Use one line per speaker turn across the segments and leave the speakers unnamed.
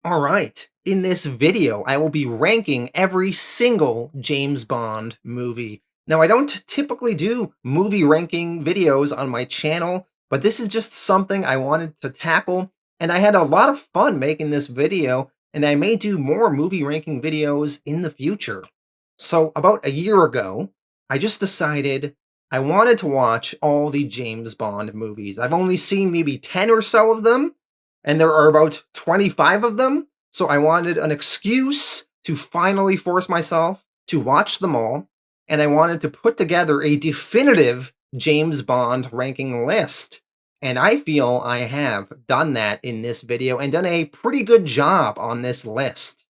Alright, in this video, I will be ranking every single James Bond movie. Now, I don't typically do movie ranking videos on my channel, but this is just something I wanted to tackle, and I had a lot of fun making this video, and I may do more movie ranking videos in the future. So, about a year ago, I just decided I wanted to watch all the James Bond movies. I've only seen maybe 10 or so of them, and there are about 25 of them, so I wanted an excuse to finally force myself to watch them all, and I wanted to put together a definitive James Bond ranking list. And I feel I have done that in this video and done a pretty good job on this list.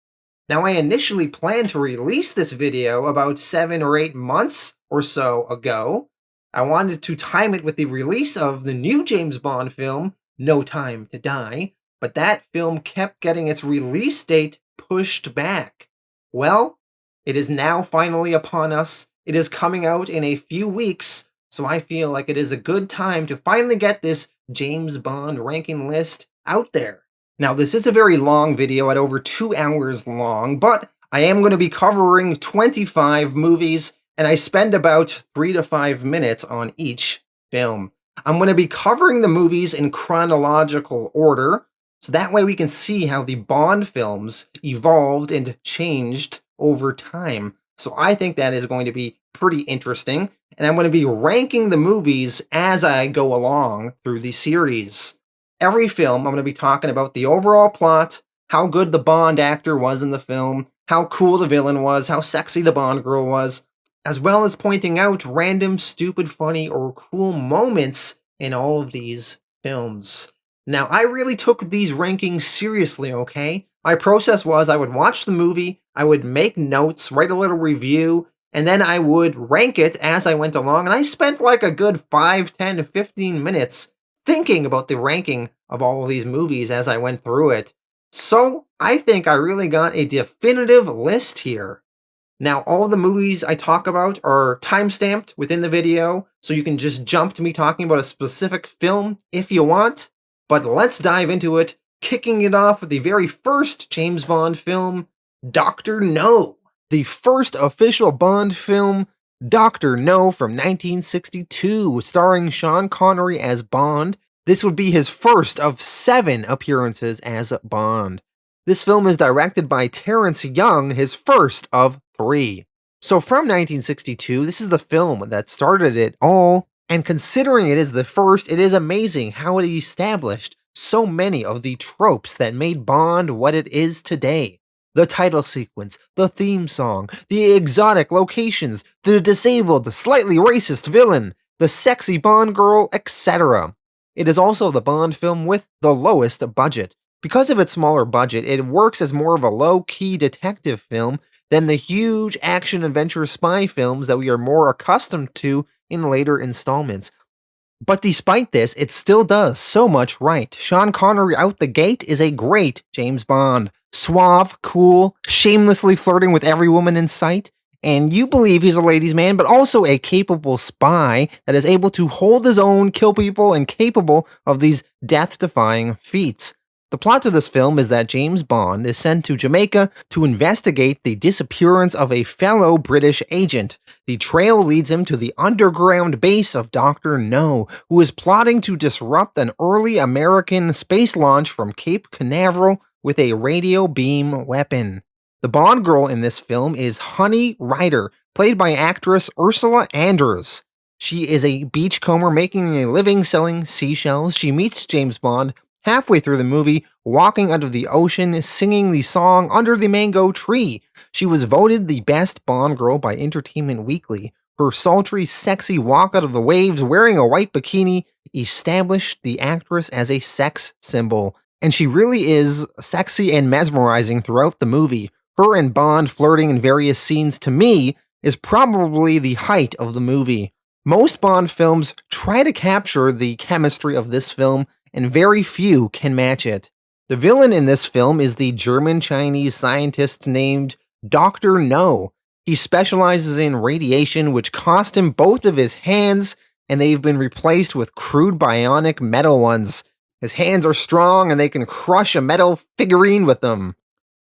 Now, I initially planned to release this video about 7 or 8 months or so ago. I wanted to time it with the release of the new James Bond film, No Time to Die, but that film kept getting its release date pushed back. Well, it is now finally upon us. It is coming out in a few weeks, so I feel like it is a good time to finally get this James Bond ranking list out there. Now, this is a very long video at over 2 hours long, but I am going to be covering 25 movies, and I spend about 3 to 5 minutes on each film. I'm going to be covering the movies in chronological order, so that way we can see how the Bond films evolved and changed over time. So I think that is going to be pretty interesting, and I'm going to be ranking the movies as I go along through the series. Every film, I'm going to be talking about the overall plot, how good the Bond actor was in the film, how cool the villain was, how sexy the Bond girl was, as well as pointing out random, stupid, funny, or cool moments in all of these films. Now, I really took these rankings seriously, okay? My process was I would watch the movie, I would make notes, write a little review, and then I would rank it as I went along, and I spent like a good 5, 10 to 15 minutes thinking about the ranking of all of these movies as I went through it. So, I think I really got a definitive list here. Now, all the movies I talk about are timestamped within the video, so you can just jump to me talking about a specific film if you want. But let's dive into it, kicking it off with the very first James Bond film, Dr. No. The first official Bond film, Dr. No from 1962, starring Sean Connery as Bond. This would be his first of 7 appearances as Bond. This film is directed by Terrence Young, his first of 3. So from 1962, this is the film that started it all, and considering it is the first, it is amazing how it established so many of the tropes that made Bond what it is today. The title sequence, the theme song, the exotic locations, the disabled, slightly racist villain, the sexy Bond girl, etc. It is also the Bond film with the lowest budget. Because of its smaller budget, it works as more of a low-key detective film than the huge action-adventure spy films that we are more accustomed to in later installments. But despite this, it still does so much right. Sean Connery out the gate is a great James Bond. Suave, cool, shamelessly flirting with every woman in sight, and you believe he's a ladies' man, but also a capable spy that is able to hold his own, kill people, and capable of these death-defying feats. The plot of this film is that James Bond is sent to Jamaica to investigate the disappearance of a fellow British agent. The trail leads him to the underground base of Dr. No, who is plotting to disrupt an early American space launch from Cape Canaveral with a radio beam weapon. The Bond girl in this film is Honey Ryder, played by actress Ursula Andress. She is a beachcomber making a living selling seashells. She meets James Bond halfway through the movie, walking under the ocean, singing the song Under the Mango Tree. She was voted the best Bond girl by Entertainment Weekly. Her sultry, sexy walk out of the waves wearing a white bikini established the actress as a sex symbol. And she really is sexy and mesmerizing throughout the movie. Her and Bond flirting in various scenes, to me, is probably the height of the movie. Most Bond films try to capture the chemistry of this film, and very few can match it. The villain in this film is the German-Chinese scientist named Dr. No. He specializes in radiation, which cost him both of his hands, and they've been replaced with crude bionic metal ones. His hands are strong and they can crush a metal figurine with them.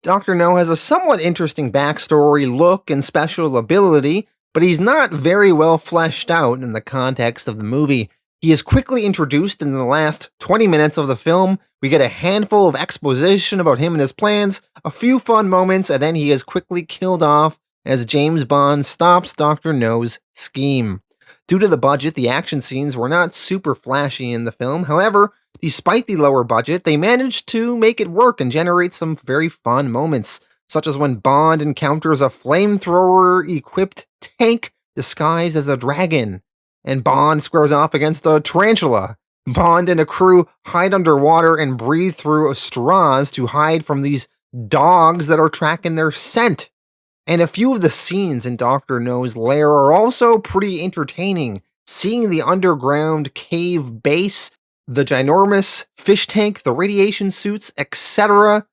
Dr. No has a somewhat interesting backstory, look, and special ability, but he's not very well fleshed out in the context of the movie. He is quickly introduced in the last 20 minutes of the film. We get a handful of exposition about him and his plans, a few fun moments, and then he is quickly killed off as James Bond stops Dr. No's scheme. Due to the budget, the action scenes were not super flashy in the film. However, despite the lower budget, they managed to make it work and generate some very fun moments, such as when Bond encounters a flamethrower-equipped tank disguised as a dragon, and Bond squares off against a tarantula. Bond and a crew hide underwater and breathe through straws to hide from these dogs that are tracking their scent. And a few of the scenes in Dr. No's lair are also pretty entertaining. Seeing the underground cave base, the ginormous fish tank, the radiation suits, etc.,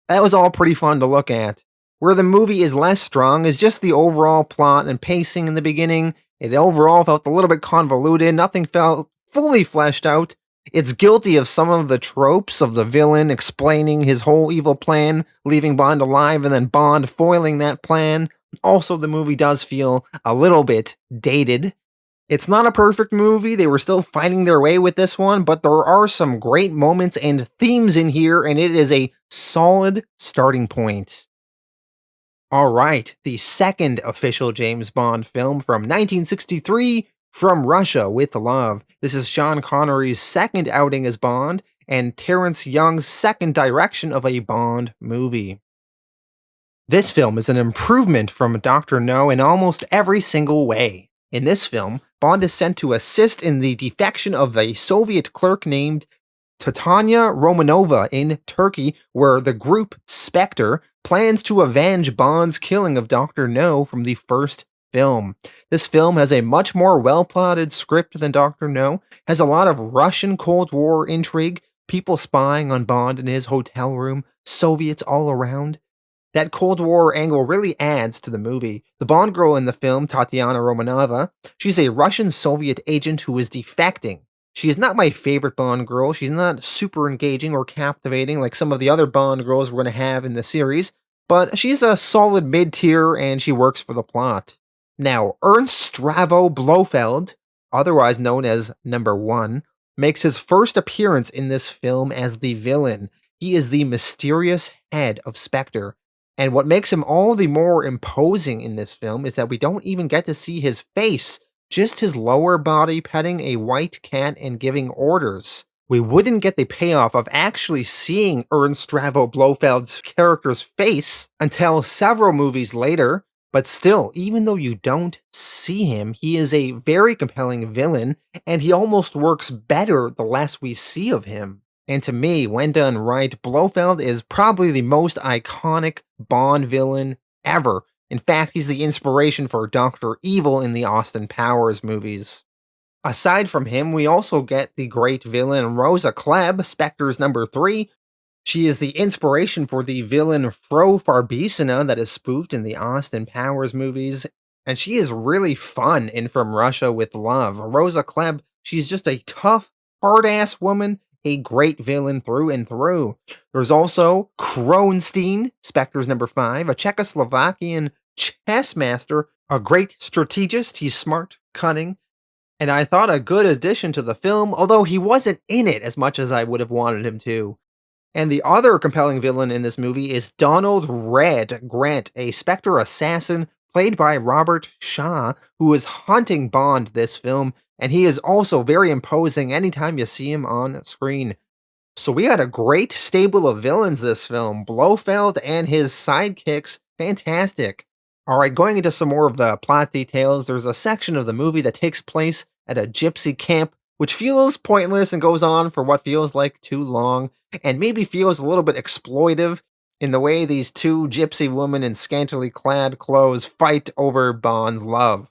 that was all pretty fun to look at. Where the movie is less strong is just the overall plot and pacing in the beginning. It overall felt a little bit convoluted, nothing felt fully fleshed out. It's guilty of some of the tropes of the villain explaining his whole evil plan, leaving Bond alive, and then Bond foiling that plan. Also, the movie does feel a little bit dated. It's not a perfect movie, they were still finding their way with this one, but there are some great moments and themes in here, and it is a solid starting point. Alright, the second official James Bond film from 1963, From Russia with Love. This is Sean Connery's second outing as Bond, and Terrence Young's second direction of a Bond movie. This film is an improvement from Dr. No in almost every single way. In this film, Bond is sent to assist in the defection of a Soviet clerk named Titania Romanova in Turkey, where the group Spectre plans to avenge Bond's killing of Dr. No from the first film. This film has a much more well-plotted script than Dr. No, has a lot of Russian Cold War intrigue, people spying on Bond in his hotel room, Soviets all around. That Cold War angle really adds to the movie. The Bond girl in the film, Tatiana Romanova, she's a Russian Soviet agent who is defecting. She is not my favorite Bond girl. She's not super engaging or captivating like some of the other Bond girls we're going to have in the series, but she's a solid mid-tier and she works for the plot. Now, Ernst Stravo Blofeld, otherwise known as Number 1, makes his first appearance in this film as the villain. He is the mysterious head of Spectre. And what makes him all the more imposing in this film is that we don't even get to see his face, just his lower body petting a white cat and giving orders. We wouldn't get the payoff of actually seeing Ernst Stravo Blofeld's character's face until several movies later, but still, even though you don't see him, he is a very compelling villain, and he almost works better the less we see of him. And to me, when done right, Blofeld is probably the most iconic Bond villain ever. In fact, he's the inspiration for Dr. Evil in the Austin Powers movies. Aside from him, we also get the great villain Rosa Klebb, Spectre's number 3. She is the inspiration for the villain Fro Farbissina that is spoofed in the Austin Powers movies, and she is really fun in From Russia with Love. Rosa Klebb, she's just a tough, hard-ass woman, a great villain through and through. There's also Kronstein, Spectre's number 5, a Czechoslovakian chess master, a great strategist. He's smart, cunning, and I thought a good addition to the film, although he wasn't in it as much as I would have wanted him to. And the other compelling villain in this movie is Donald Red Grant, a Spectre assassin played by Robert Shaw, who is hunting Bond this film, and he is also very imposing anytime you see him on screen. So we had a great stable of villains this film. Blofeld and his sidekicks, fantastic. Alright, going into some more of the plot details, there's a section of the movie that takes place at a gypsy camp, which feels pointless and goes on for what feels like too long, and maybe feels a little bit exploitive in the way these two gypsy women in scantily clad clothes fight over Bond's love.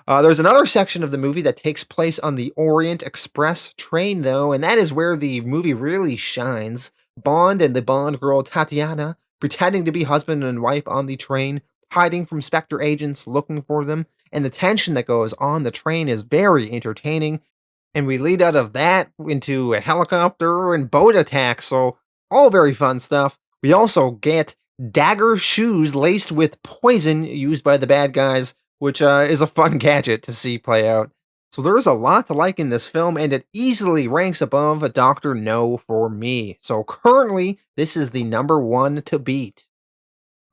There's another section of the movie that takes place on the Orient Express train, though, and that is where the movie really shines. Bond and the Bond girl Tatiana pretending to be husband and wife on the train, hiding from Spectre agents looking for them, and the tension that goes on the train is very entertaining. And we lead out of that into a helicopter and boat attack, so all very fun stuff. We also get dagger shoes laced with poison used by the bad guys, which is a fun gadget to see play out. So there's a lot to like in this film, and it easily ranks above a Doctor No for me. So currently, this is the number one to beat.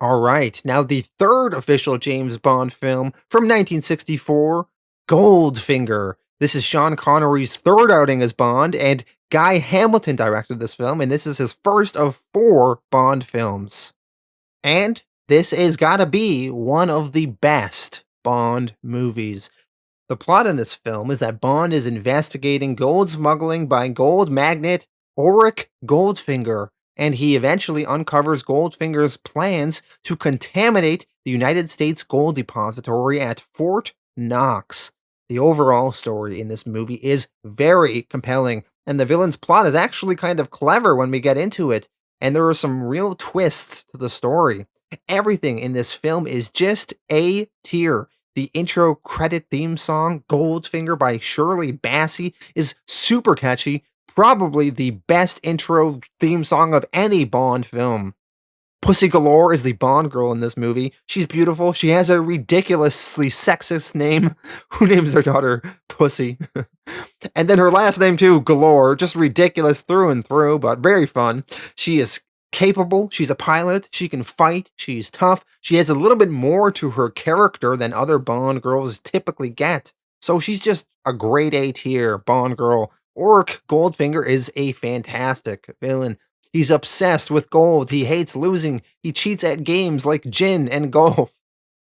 All right, now the third official James Bond film from 1964, Goldfinger. This is Sean Connery's third outing as Bond, and Guy Hamilton directed this film, and this is his first of four Bond films. And this is gotta be one of the best Bond movies. The plot in this film is that Bond is investigating gold smuggling by gold magnate Auric Goldfinger, and he eventually uncovers Goldfinger's plans to contaminate the United States gold depository at Fort Knox. The overall story in this movie is very compelling, and the villain's plot is actually kind of clever when we get into it, and there are some real twists to the story. Everything in this film is just A tier. The intro credit theme song, Goldfinger by Shirley Bassey, is super catchy, probably the best intro theme song of any Bond film. Pussy Galore is the Bond girl in this movie. She's beautiful. She has a ridiculously sexist name. Who names their daughter Pussy? And then her last name too, Galore. Just ridiculous through and through, but very fun. She is capable. She's a pilot. She can fight. She's tough. She has a little bit more to her character than other Bond girls typically get. So she's just a grade A tier Bond girl. Auric Goldfinger is a fantastic villain. He's obsessed with gold. He hates losing. He cheats at games like gin and golf.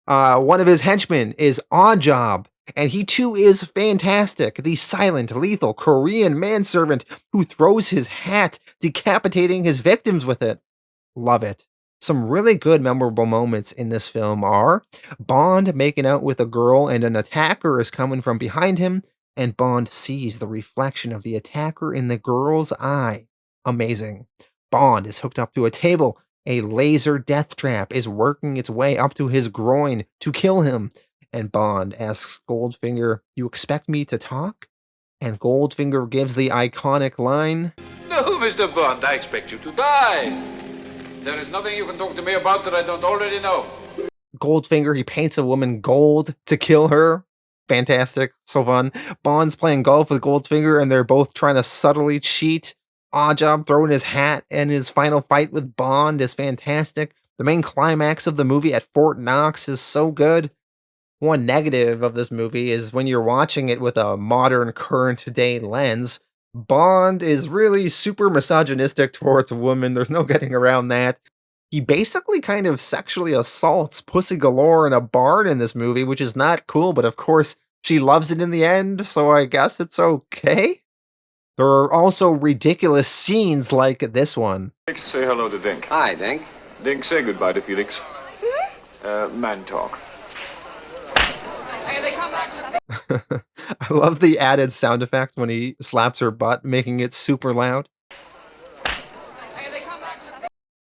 One of his henchmen is Oddjob, and he too is fantastic. The silent, lethal Korean manservant who throws his hat, decapitating his victims with it. Love it. Some really good memorable moments in this film are Bond making out with a girl and an attacker is coming from behind him, and Bond sees the reflection of the attacker in the girl's eye. Amazing. Bond is hooked up to a table. A laser death trap is working its way up to his groin to kill him. And Bond asks Goldfinger, "You expect me to talk?" And Goldfinger gives the iconic line,
"No, Mr. Bond, I expect you to die. There is nothing you can talk to me about that I don't already know."
Goldfinger, he paints a woman gold to kill her. Fantastic. So fun. Bond's playing golf with Goldfinger, and they're both trying to subtly cheat. Oddjob throwing his hat, and his final fight with Bond is fantastic. The main climax of the movie at Fort Knox is so good. One negative of this movie is when you're watching it with a modern, current day lens, Bond is really super misogynistic towards women. There's no getting around that. He basically kind of sexually assaults Pussy Galore in a barn in this movie, which is not cool, but of course, she loves it in the end, so I guess it's okay? There are also ridiculous scenes like this one.
Felix, say hello to Dink.
Hi, Dink.
Dink, say goodbye to Felix. Man talk.
I love the added sound effect when he slaps her butt, making it super loud.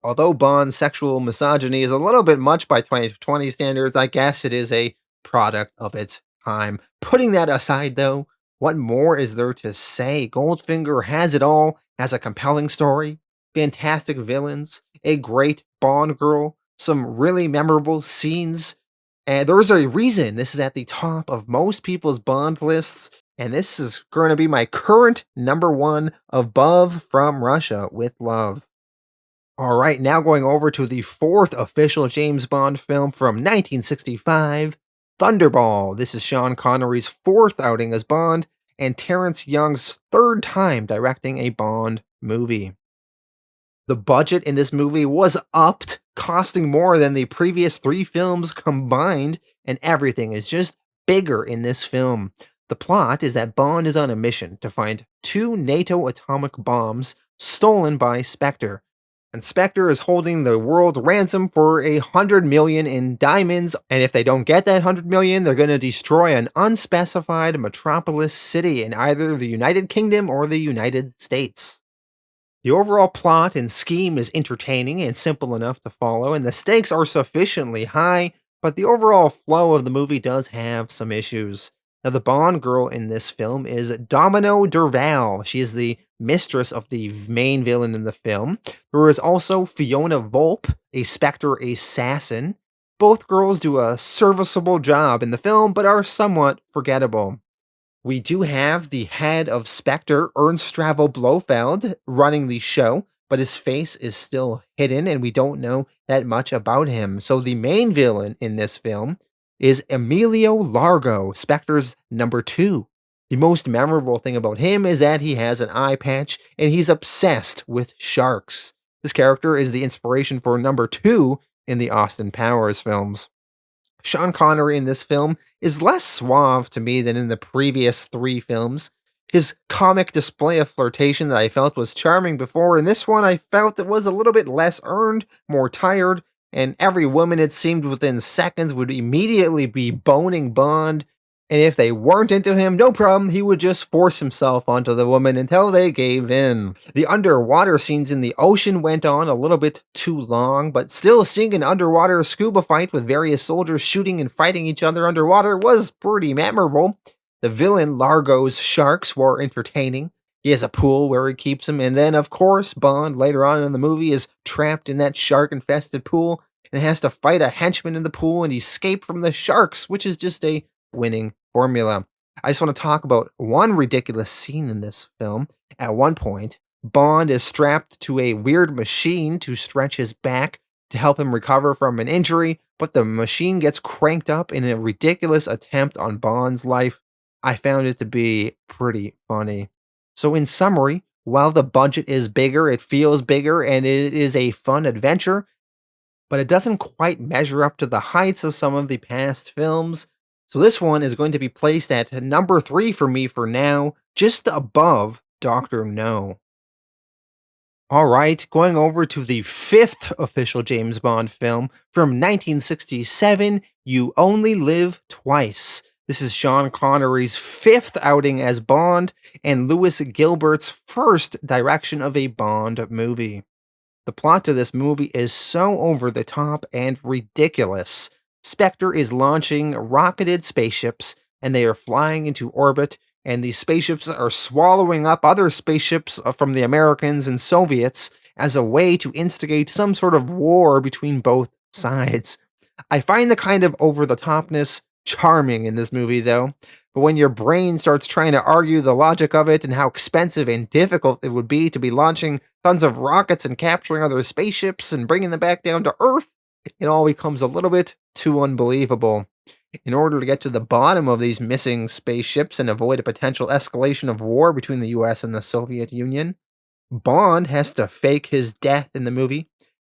Although Bond's sexual misogyny is a little bit much by 2020 standards, I guess it is a product of its time. Putting that aside though, what more is there to say? Goldfinger has it all, has a compelling story, fantastic villains, a great Bond girl, some really memorable scenes, and there's a reason this is at the top of most people's Bond lists, and this is going to be my current number one above From Russia with Love. Alright, now going over to the fourth official James Bond film from 1965, Thunderball. This is Sean Connery's fourth outing as Bond, and Terrence Young's third time directing a Bond movie. The budget in this movie was upped, costing more than the previous three films combined, and everything is just bigger in this film. The plot is that Bond is on a mission to find two NATO atomic bombs stolen by Spectre. And Spectre is holding the world ransom for 100 million in diamonds, and if they don't get that 100 million, they're going to destroy an unspecified metropolis city in either the United Kingdom or the United States. The overall plot and scheme is entertaining and simple enough to follow, and the stakes are sufficiently high, but the overall flow of the movie does have some issues. Now, the Bond girl in this film is Domino Derval. She is the mistress of the main villain in the film. There is also Fiona Volpe, a Spectre assassin. Both girls do a serviceable job in the film, but are somewhat forgettable. We do have the head of Spectre, Ernst Stravel Blofeld, running the show, but his face is still hidden and we don't know that much about him. So the main villain in this film is Emilio Largo, Spectre's number 2. The most memorable thing about him is that he has an eye patch and he's obsessed with sharks. This character is the inspiration for number 2 in the Austin Powers films. Sean Connery in this film is less suave to me than in the previous 3 films. His comic display of flirtation that I felt was charming before, in this one I felt it was a little bit less earned, more tired, and every woman it seemed within seconds would immediately be boning Bond, and if they weren't into him, no problem, he would just force himself onto the woman until they gave in. The underwater scenes in the ocean went on a little bit too long, but still seeing an underwater scuba fight with various soldiers shooting and fighting each other underwater was pretty memorable. The villain, Largo's sharks, were entertaining. He has a pool where he keeps them, and then, of course, Bond, later on in the movie, is trapped in that shark-infested pool and has to fight a henchman in the pool and escape from the sharks, which is just a winning formula. I just want to talk about one ridiculous scene in this film. At one point, Bond is strapped to a weird machine to stretch his back to help him recover from an injury, but the machine gets cranked up in a ridiculous attempt on Bond's life. I found it to be pretty funny. So in summary, while the budget is bigger, it feels bigger, and it is a fun adventure, but it doesn't quite measure up to the heights of some of the past films. So this one is going to be placed at number 3 for me for now, just above Dr. No. Alright, going over to the 5th official James Bond film from 1967, You Only Live Twice. This is Sean Connery's 5th outing as Bond, and Lewis Gilbert's first direction of a Bond movie. The plot to this movie is so over the top and ridiculous. Spectre is launching rocketed spaceships, and they are flying into orbit, and these spaceships are swallowing up other spaceships from the Americans and Soviets as a way to instigate some sort of war between both sides. I find the kind of over-the-topness charming in this movie, though, but when your brain starts trying to argue the logic of it and how expensive and difficult it would be to be launching tons of rockets and capturing other spaceships and bringing them back down to Earth, it all becomes a little bit too unbelievable. In order to get to the bottom of these missing spaceships and avoid a potential escalation of war between the US and the Soviet Union, Bond has to fake his death in the movie,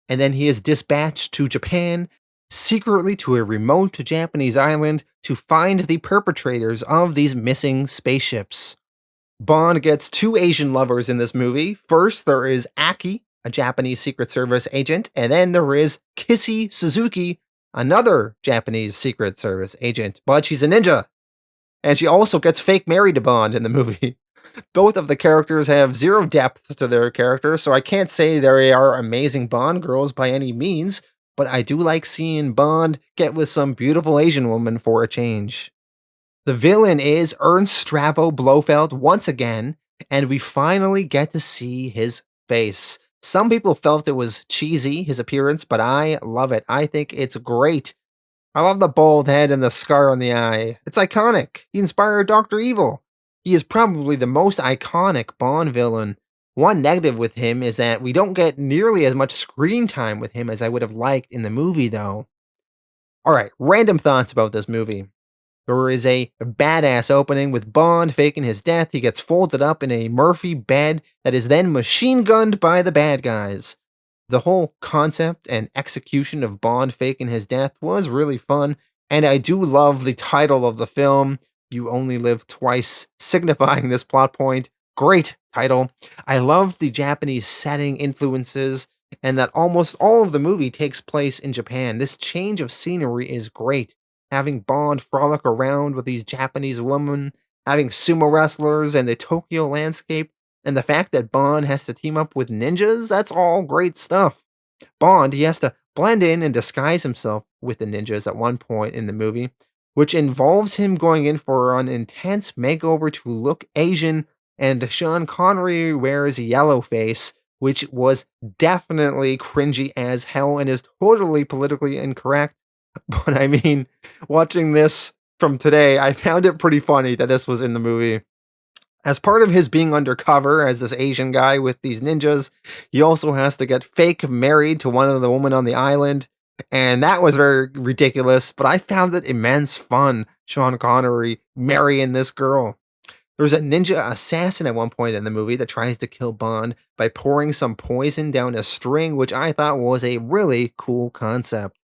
and then he is dispatched to Japan, secretly to a remote Japanese island, to find the perpetrators of these missing spaceships. Bond gets 2 Asian lovers in this movie. First, there is Aki, a Japanese Secret Service agent, and then there is Kissy Suzuki, another Japanese Secret Service agent, but she's a ninja. And she also gets fake married to Bond in the movie. Both of the characters have zero depth to their character, so I can't say they are amazing Bond girls by any means, but I do like seeing Bond get with some beautiful Asian woman for a change. The villain is Ernst Stravo Blofeld once again, and we finally get to see his face. Some people felt it was cheesy, his appearance, but I love it. I think it's great. I love the bald head and the scar on the eye. It's iconic. He inspired Dr. Evil. He is probably the most iconic Bond villain. One negative with him is that we don't get nearly as much screen time with him as I would have liked in the movie, though. Alright, random thoughts about this movie. There is a badass opening with Bond faking his death. He gets folded up in a Murphy bed that is then machine gunned by the bad guys. The whole concept and execution of Bond faking his death was really fun, and I do love the title of the film, You Only Live Twice, signifying this plot point. Great title. I love the Japanese setting influences, and that almost all of the movie takes place in Japan. This change of scenery is great. Having Bond frolic around with these Japanese women, having sumo wrestlers and the Tokyo landscape, and the fact that Bond has to team up with ninjas, that's all great stuff. Bond, he has to blend in and disguise himself with the ninjas at one point in the movie, which involves him going in for an intense makeover to look Asian, and Sean Connery wears yellow face, which was definitely cringy as hell and is totally politically incorrect. But I mean, watching this from today, I found it pretty funny that this was in the movie. As part of his being undercover as this Asian guy with these ninjas, he also has to get fake married to one of the women on the island. And that was very ridiculous, but I found it immense fun, Sean Connery marrying this girl. There's a ninja assassin at one point in the movie that tries to kill Bond by pouring some poison down a string, which I thought was a really cool concept.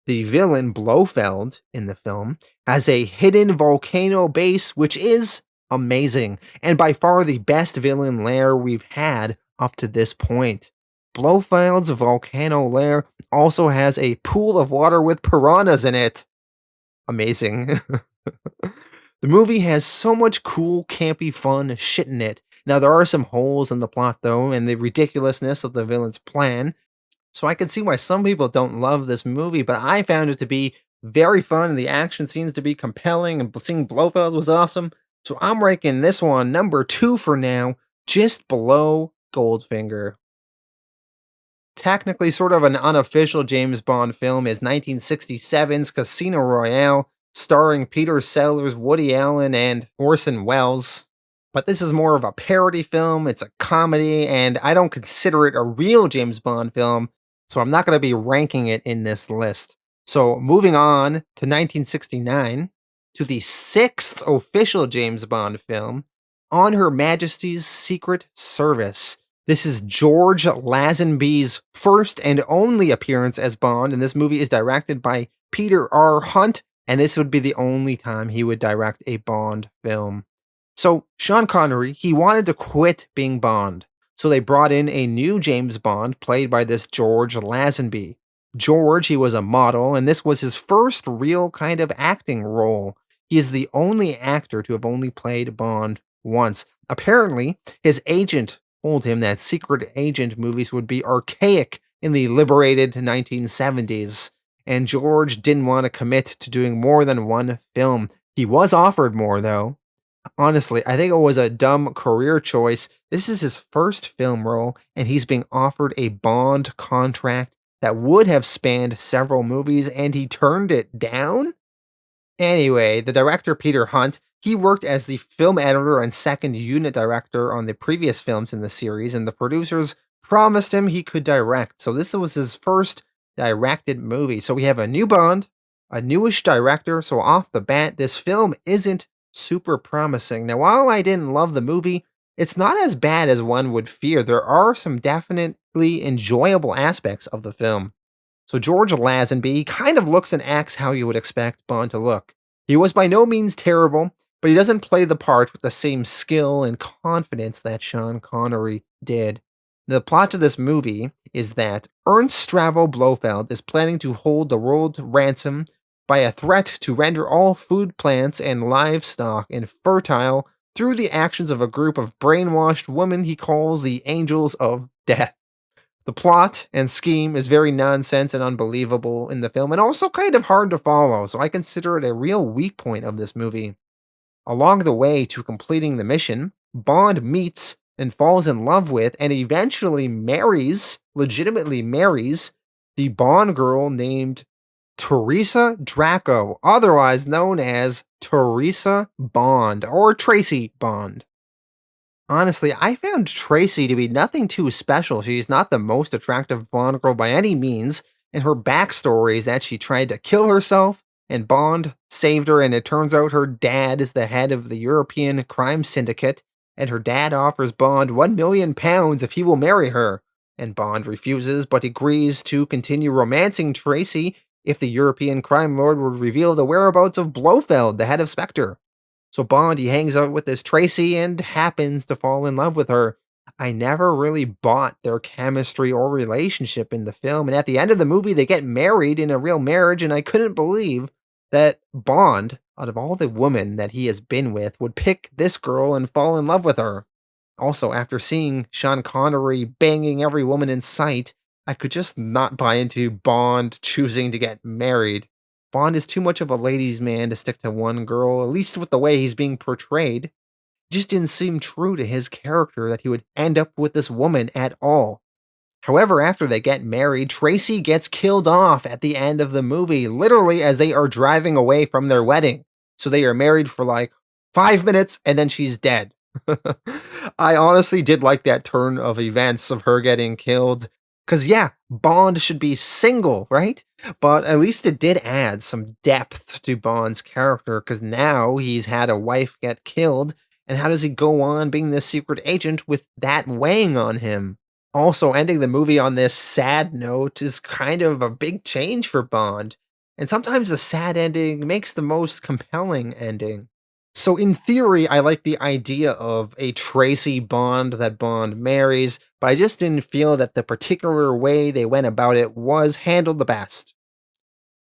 The villain, Blofeld, in the film, has a hidden volcano base, which is amazing, and by far the best villain lair we've had up to this point. Blofeld's volcano lair also has a pool of water with piranhas in it. Amazing. The movie has so much cool, campy fun shit in it. Now, there are some holes in the plot, though, and the ridiculousness of the villain's plan. So I can see why some people don't love this movie, but I found it to be very fun, and the action seems to be compelling, and seeing Blofeld was awesome. So I'm ranking this one number 2 for now, just below Goldfinger. Technically, sort of an unofficial James Bond film is 1967's Casino Royale, starring Peter Sellers, Woody Allen, and Orson Welles. But this is more of a parody film, it's a comedy, and I don't consider it a real James Bond film, so I'm not going to be ranking it in this list. So moving on to 1969, to the 6th official James Bond film, On Her Majesty's Secret Service. This is George Lazenby's first and only appearance as Bond, and this movie is directed by Peter R. Hunt, and this would be the only time he would direct a Bond film. So, Sean Connery, he wanted to quit being Bond, so they brought in a new James Bond played by this George Lazenby. George, he was a model, and this was his first real kind of acting role. He is the only actor to have only played Bond once. Apparently, his agent told him that secret agent movies would be archaic in the liberated 1970s, and George didn't want to commit to doing more than one film. He was offered more, though. Honestly, I think it was a dumb career choice. This is his first film role, and he's being offered a Bond contract that would have spanned several movies, and he turned it down? Anyway, the director Peter Hunt, he worked as the film editor and second unit director on the previous films in the series, and the producers promised him he could direct. So this was his first directed movie. So we have a new Bond, a newish director, so off the bat, this film isn't super promising. Now, while I didn't love the movie, it's not as bad as one would fear. There are some definitely enjoyable aspects of the film. So George Lazenby kind of looks and acts how you would expect Bond to look. He was by no means terrible, but he doesn't play the part with the same skill and confidence that Sean Connery did. The plot of this movie is that Ernst Stravo Blofeld is planning to hold the world ransom by a threat to render all food plants and livestock infertile through the actions of a group of brainwashed women he calls the Angels of Death. The plot and scheme is very nonsense and unbelievable in the film, and also kind of hard to follow, so I consider it a real weak point of this movie. Along the way to completing the mission, Bond meets and falls in love with and eventually legitimately marries, the Bond girl named Teresa Draco, otherwise known as Teresa Bond, or Tracy Bond. Honestly, I found Tracy to be nothing too special. She's not the most attractive Bond girl by any means, and her backstory is that she tried to kill herself, and Bond saved her, and it turns out her dad is the head of the European crime syndicate, and her dad offers Bond £1 million if he will marry her. And Bond refuses, but agrees to continue romancing Tracy if the European crime lord would reveal the whereabouts of Blofeld, the head of Spectre. So Bond, he hangs out with this Tracy and happens to fall in love with her. I never really bought their chemistry or relationship in the film, and at the end of the movie, they get married in a real marriage, and I couldn't believe that Bond, out of all the women that he has been with, would pick this girl and fall in love with her. Also, after seeing Sean Connery banging every woman in sight, I could just not buy into Bond choosing to get married. Bond is too much of a ladies' man to stick to one girl, at least with the way he's being portrayed. It just didn't seem true to his character that he would end up with this woman at all. However, after they get married, Tracy gets killed off at the end of the movie, literally as they are driving away from their wedding. So they are married for like 5 minutes and then she's dead. I honestly did like that turn of events of her getting killed. Because, yeah, Bond should be single, right? But at least it did add some depth to Bond's character because now he's had a wife get killed. And how does he go on being this secret agent with that weighing on him? Also, ending the movie on this sad note is kind of a big change for Bond. And sometimes a sad ending makes the most compelling ending. So, in theory, I like the idea of a Tracy Bond that Bond marries, but I just didn't feel that the particular way they went about it was handled the best.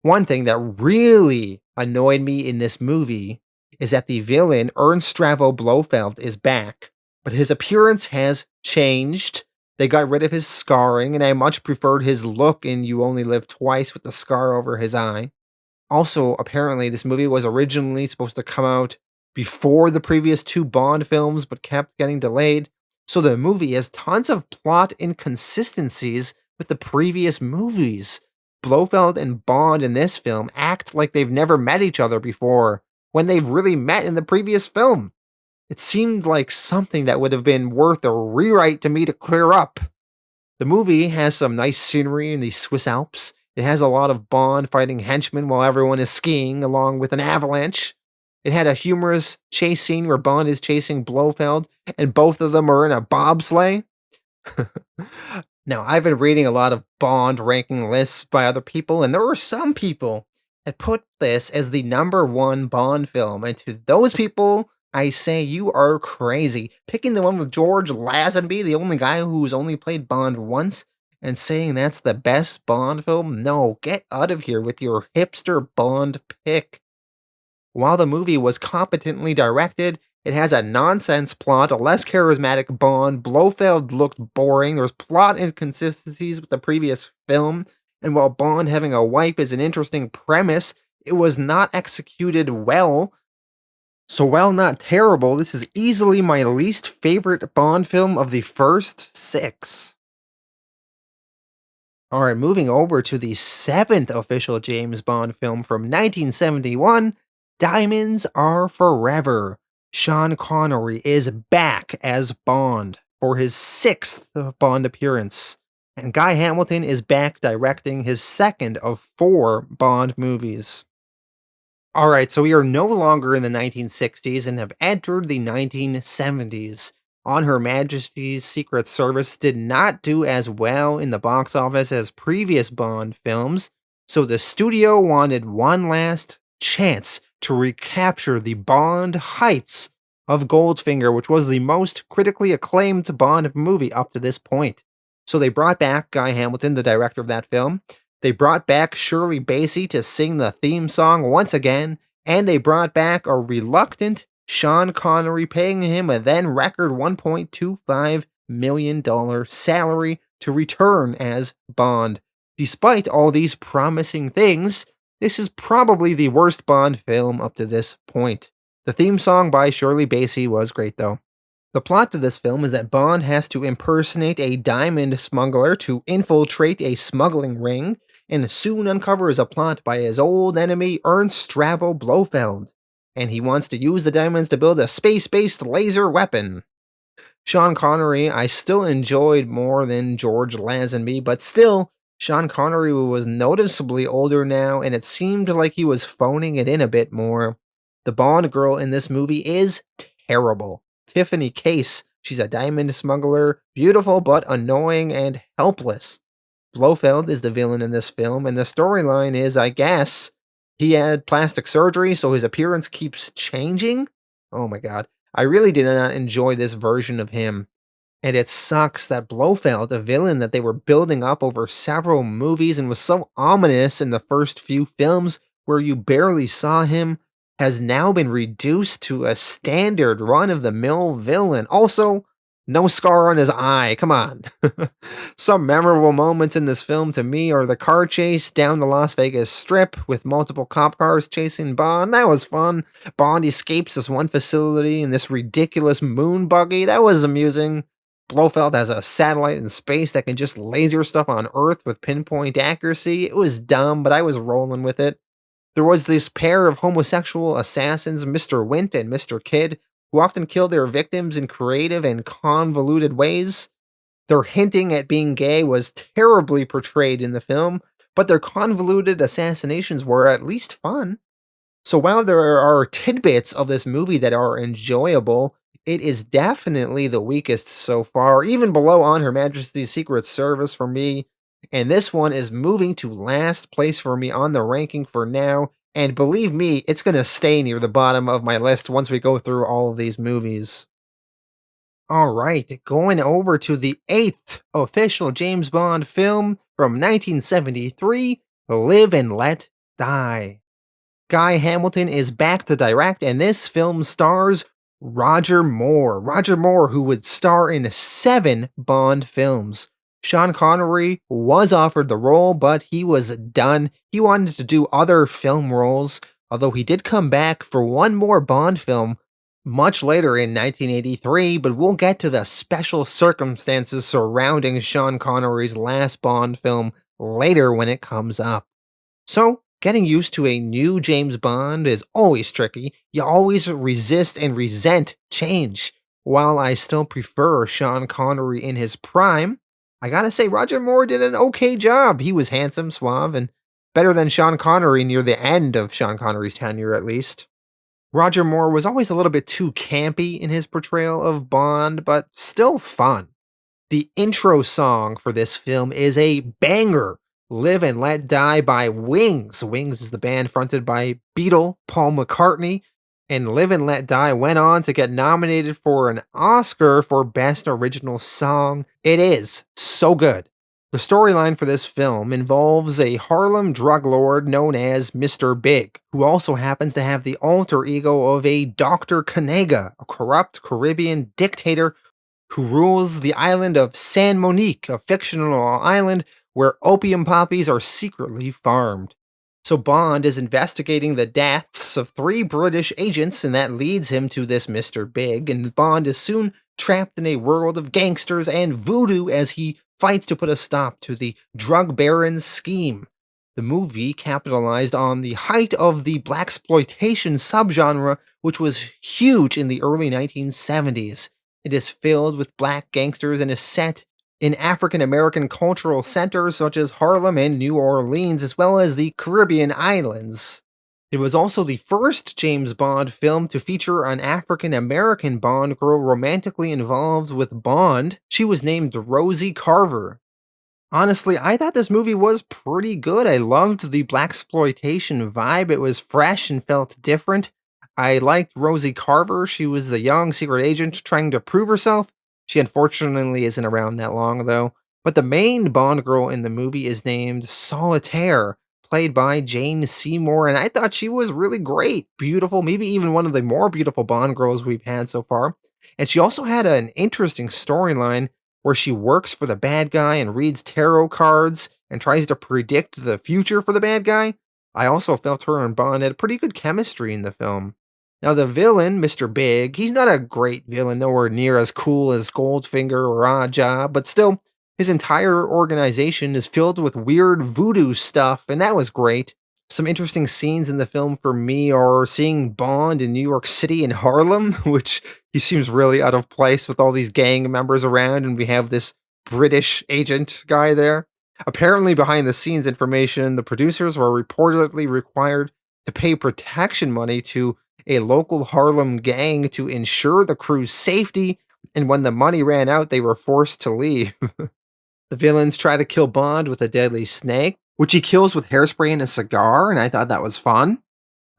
One thing that really annoyed me in this movie is that the villain, Ernst Stravo Blofeld, is back, but his appearance has changed. They got rid of his scarring, and I much preferred his look in You Only Live Twice with the scar over his eye. Also, apparently, this movie was originally supposed to come out before the previous two Bond films, but kept getting delayed. So the movie has tons of plot inconsistencies with the previous movies. Blofeld and Bond in this film act like they've never met each other before, when they've really met in the previous film. It seemed like something that would have been worth a rewrite to me to clear up. The movie has some nice scenery in the Swiss Alps. It has a lot of Bond fighting henchmen while everyone is skiing along with an avalanche. It had a humorous chase scene where Bond is chasing Blofeld and both of them are in a bobsleigh. Now, I've been reading a lot of Bond ranking lists by other people, and there were some people that put this as the #1 Bond film. And to those people, I say you are crazy. Picking the one with George Lazenby, the only guy who's only played Bond once, and saying that's the best Bond film? No, get out of here with your hipster Bond pick. While the movie was competently directed, it has a nonsense plot, a less charismatic Bond. Blofeld looked boring. There's plot inconsistencies with the previous film. And while Bond having a wife is an interesting premise, it was not executed well. So while not terrible, this is easily my least favorite Bond film of the first 6. Alright, moving over to the 7th official James Bond film from 1971, Diamonds Are Forever. Sean Connery is back as Bond for his 6th Bond appearance, and Guy Hamilton is back directing his 2nd of 4 Bond movies. Alright, so we are no longer in the 1960s and have entered the 1970s. On Her Majesty's Secret Service did not do as well in the box office as previous Bond films, so the studio wanted one last chance to recapture the Bond heights of Goldfinger, which was the most critically acclaimed Bond movie up to this point. So they brought back Guy Hamilton, the director of that film. They brought back Shirley Bassey to sing the theme song once again, and they brought back a reluctant Sean Connery, paying him a then record $1.25 million salary to return as Bond. Despite all these promising things, this is probably the worst Bond film up to this point. The theme song by Shirley Bassey was great though. The plot to this film is that Bond has to impersonate a diamond smuggler to infiltrate a smuggling ring, and soon uncovers a plot by his old enemy Ernst Stravo Blofeld. And he wants to use the diamonds to build a space-based laser weapon. Sean Connery I still enjoyed more than George Lazenby, but still, Sean Connery was noticeably older now, and it seemed like he was phoning it in a bit more. The Bond girl in this movie is terrible. Tiffany Case, she's a diamond smuggler, beautiful but annoying and helpless. Blofeld is the villain in this film, and the storyline is, I guess, he had plastic surgery, so his appearance keeps changing? Oh my god. I really did not enjoy this version of him. And it sucks that Blofeld, a villain that they were building up over several movies and was so ominous in the first few films where you barely saw him, has now been reduced to a standard run-of-the-mill villain. Also, No scar on his eye, come on. Some memorable moments in this film to me are the car chase down the Las Vegas Strip with multiple cop cars chasing Bond. That was fun. Bond escapes this one facility in this ridiculous moon buggy. That was amusing. Blofeld has a satellite in space that can just laser stuff on Earth with pinpoint accuracy. It was dumb, but I was rolling with it. There was this pair of homosexual assassins, Mr. Wint and Mr. Kidd, who often kill their victims in creative and convoluted ways. Their hinting at being gay was terribly portrayed in the film, but their convoluted assassinations were at least fun. So while there are tidbits of this movie that are enjoyable, it is definitely the weakest so far, even below On Her Majesty's Secret Service for me. And this one is moving to last place for me on the ranking for now. And believe me, it's going to stay near the bottom of my list once we go through all of these movies. All right, going over to the eighth official James Bond film from 1973, Live and Let Die. Guy Hamilton is back to direct, and this film stars Roger Moore. Roger Moore, who would star in 7 Bond films. Sean Connery was offered the role, but he was done. He wanted to do other film roles, although he did come back for one more Bond film much later in 1983, but we'll get to the special circumstances surrounding Sean Connery's last Bond film later when it comes up. So, getting used to a new James Bond is always tricky. You always resist and resent change. While I still prefer Sean Connery in his prime, I gotta say Roger Moore did an okay job. He was handsome, suave, and better than Sean Connery near the end of Sean Connery's tenure at least. Roger Moore was always a little bit too campy in his portrayal of Bond, but still fun. The intro song for this film is a banger, Live and Let Die by Wings. Wings is the band fronted by Beatle Paul McCartney, and Live and Let Die went on to get nominated for an Oscar for Best Original Song. It is so good. The storyline for this film involves a Harlem drug lord known as Mr. Big, who also happens to have the alter ego of a Dr. Kanega, a corrupt Caribbean dictator who rules the island of San Monique, a fictional island where opium poppies are secretly farmed. So Bond is investigating the deaths of 3 British agents, and that leads him to this Mr. Big, and Bond is soon trapped in a world of gangsters and voodoo as he fights to put a stop to the drug baron's scheme. The movie capitalized on the height of the blaxploitation subgenre, which was huge in the early 1970s. It is filled with black gangsters and is set in African American cultural centers such as Harlem and New Orleans, as well as the Caribbean islands. It was also the first James Bond film to feature an African American Bond girl romantically involved with Bond. She was named Rosie Carver. Honestly, I thought this movie was pretty good. I loved the blaxploitation vibe. It was fresh and felt different. I liked Rosie Carver. She was a young secret agent trying to prove herself. She unfortunately isn't around that long, though. But the main Bond girl in the movie is named Solitaire, played by Jane Seymour, and I thought she was really great. Beautiful, maybe even one of the more beautiful Bond girls we've had so far. And she also had an interesting storyline where she works for the bad guy and reads tarot cards and tries to predict the future for the bad guy. I also felt her and Bond had pretty good chemistry in the film. Now, the villain, Mr. Big, he's not a great villain, nowhere near as cool as Goldfinger or Oddjob, but still, his entire organization is filled with weird voodoo stuff, and that was great. Some interesting scenes in the film for me are seeing Bond in New York City and Harlem, which he seems really out of place with all these gang members around, and we have this British agent guy there. Apparently, behind the scenes information, the producers were reportedly required to pay protection money to a local Harlem gang to ensure the crew's safety, and when the money ran out, they were forced to leave. The villains try to kill Bond with a deadly snake, which he kills with hairspray and a cigar, and I thought that was fun.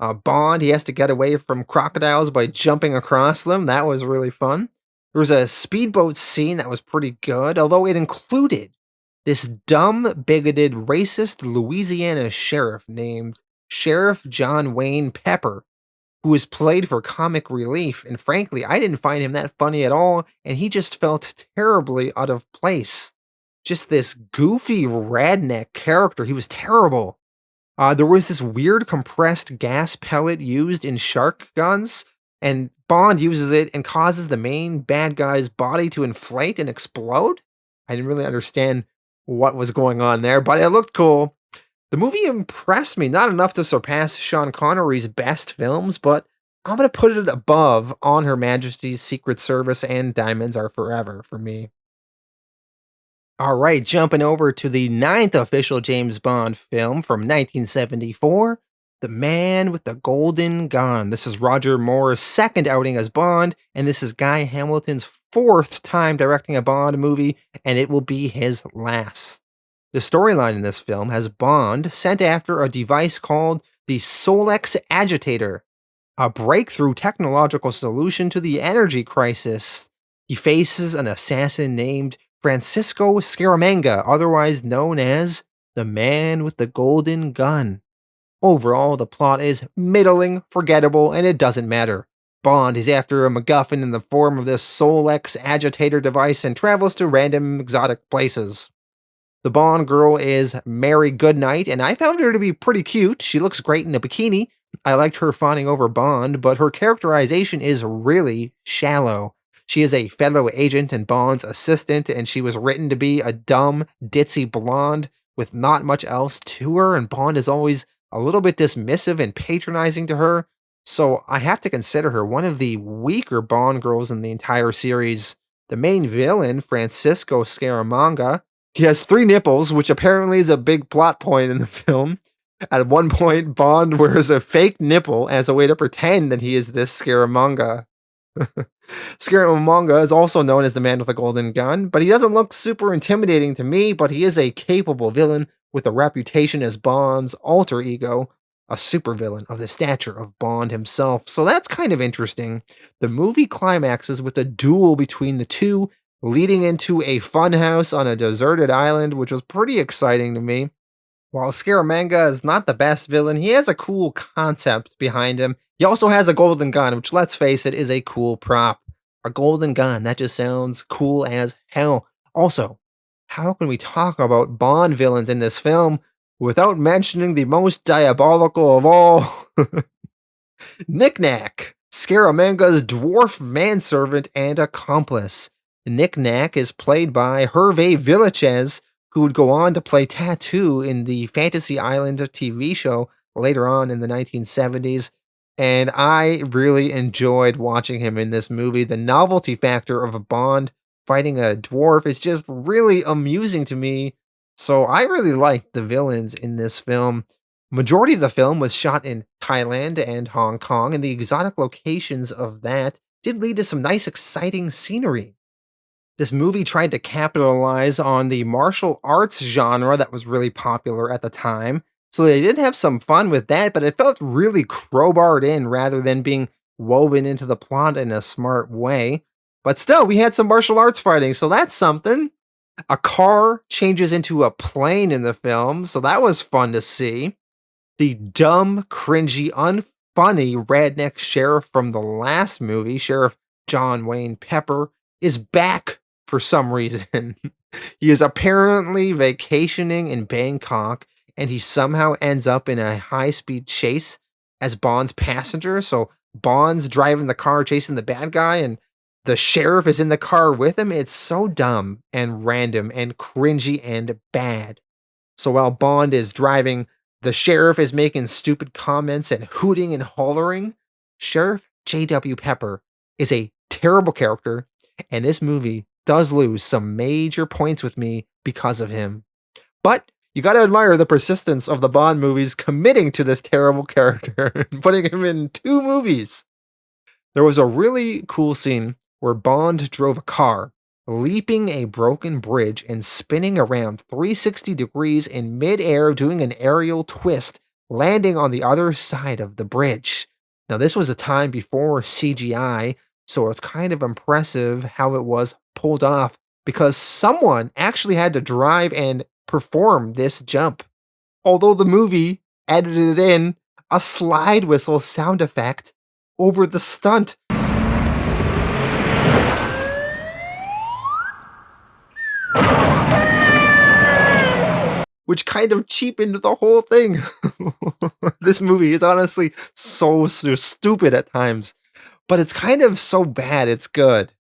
Bond, he has to get away from crocodiles by jumping across them. That was really fun. There was a speedboat scene that was pretty good, although it included this dumb, bigoted, racist Louisiana sheriff named Sheriff John Wayne Pepper. who was played for comic relief, and frankly, I didn't find him that funny at all, and he just felt terribly out of place. Just this goofy redneck character, he was terrible. There was this weird compressed gas pellet used in shark guns, and Bond uses it and causes the main bad guy's body to inflate and explode. I didn't really understand what was going on there, but it looked cool. The movie impressed me, not enough to surpass Sean Connery's best films, but I'm gonna put it above On Her Majesty's Secret Service and Diamonds Are Forever for me. All right, jumping over to the ninth official James Bond film from 1974, The Man with the Golden Gun. This is Roger Moore's second outing as Bond, and this is Guy Hamilton's fourth time directing a Bond movie, and it will be his last. The storyline in this film has Bond sent after a device called the Solace agitator, a breakthrough technological solution to the energy crisis. He faces an assassin named Francisco Scaramanga, otherwise known as the Man with the Golden Gun. Overall, the plot is middling, forgettable, and it doesn't matter. Bond is after a MacGuffin in the form of this Solex agitator device and travels to random exotic places. The Bond girl is Mary Goodnight, and I found her to be pretty cute. She looks great in a bikini. I liked her fawning over Bond, but her characterization is really shallow. She is a fellow agent and Bond's assistant, and she was written to be a dumb, ditzy blonde with not much else to her, and Bond is always a little bit dismissive and patronizing to her, so I have to consider her one of the weaker Bond girls in the entire series. The main villain, Francisco Scaramanga, he has 3 nipples, which apparently is a big plot point in the film. At one point, Bond wears a fake nipple as a way to pretend that he is this Scaramanga. Scaramanga is also known as the Man with the Golden Gun, but he doesn't look super intimidating to me, but he is a capable villain with a reputation as Bond's alter ego, a supervillain of the stature of Bond himself, so that's kind of interesting. The movie climaxes with a duel between the two, leading into a funhouse on a deserted island, which was pretty exciting to me. While Scaramanga is not the best villain, he has a cool concept behind him. He also has a golden gun, which, let's face it, is a cool prop. A golden gun, that just sounds cool as hell. Also, how can we talk about Bond villains in this film without mentioning the most diabolical of all? Knick-Knack, Scaramanga's dwarf manservant and accomplice. Knick-Knack is played by Hervé Villechaize, who would go on to play Tattoo in the Fantasy Island TV show later on in the 1970s, and I really enjoyed watching him in this movie. The novelty factor of Bond fighting a dwarf is just really amusing to me, so I really liked the villains in this film. Majority of the film was shot in Thailand and Hong Kong, and the exotic locations of that did lead to some nice, exciting scenery. This movie tried to capitalize on the martial arts genre that was really popular at the time, so they did have some fun with that, but it felt really crowbarred in rather than being woven into the plot in a smart way. But still, we had some martial arts fighting, so that's something. A car changes into a plane in the film, so that was fun to see. The dumb, cringy, unfunny redneck sheriff from the last movie, Sheriff John Wayne Pepper, is back for some reason. He is apparently vacationing in Bangkok, and he somehow ends up in a high-speed chase as Bond's passenger. So Bond's driving the car chasing the bad guy, and the sheriff is in the car with him. It's so dumb and random and cringy and bad. So while Bond is driving, the sheriff is making stupid comments and hooting and hollering. Sheriff J.W. Pepper is a terrible character, and this movie does lose some major points with me because of him. But you gotta admire the persistence of the Bond movies committing to this terrible character and putting him in 2 movies. There was a really cool scene where Bond drove a car, leaping a broken bridge and spinning around 360 degrees in midair, doing an aerial twist, landing on the other side of the bridge. Now, this was a time before CGI, so it's kind of impressive how it was pulled off because someone actually had to drive and perform this jump. Although the movie edited in a slide whistle sound effect over the stunt, which kind of cheapened the whole thing. This movie is honestly so stupid at times, but it's kind of so bad it's good.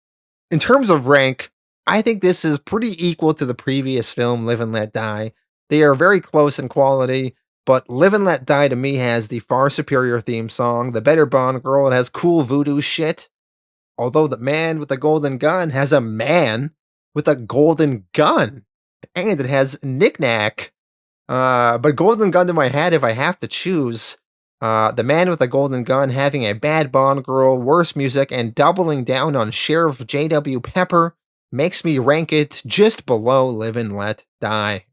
In terms of rank, I think this is pretty equal to the previous film, Live and Let Die. They are very close in quality, but Live and Let Die to me has the far superior theme song, the better Bond girl, it has cool voodoo shit. Although the man with the golden gun has a man with a golden gun, and it has knick-knack. But golden gun to my head if I have to choose. The man with the golden gun having a bad Bond girl, worse music, and doubling down on Sheriff J.W. Pepper makes me rank it just below Live and Let Die.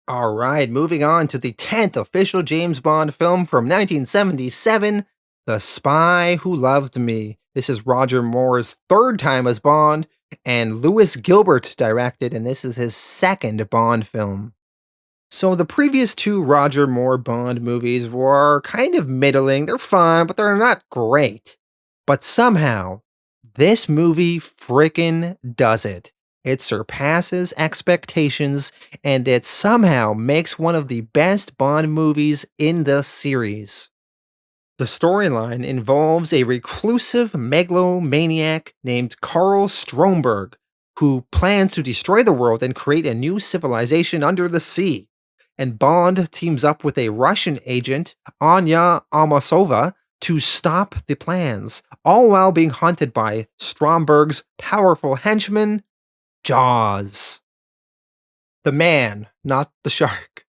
Alright, moving on to the 10th official James Bond film from 1977, The Spy Who Loved Me. This is Roger Moore's third time as Bond, and Lewis Gilbert directed, and this is his second Bond film. So the previous two Roger Moore Bond movies were kind of middling. They're fun, but they're not great. But somehow, this movie frickin' does it. It surpasses expectations, and it somehow makes one of the best Bond movies in the series. The storyline involves a reclusive megalomaniac named Karl Stromberg, who plans to destroy the world and create a new civilization under the sea. And Bond teams up with a Russian agent, Anya Amasova, to stop the plans, all while being hunted by Stromberg's powerful henchman, Jaws. The man, not the shark.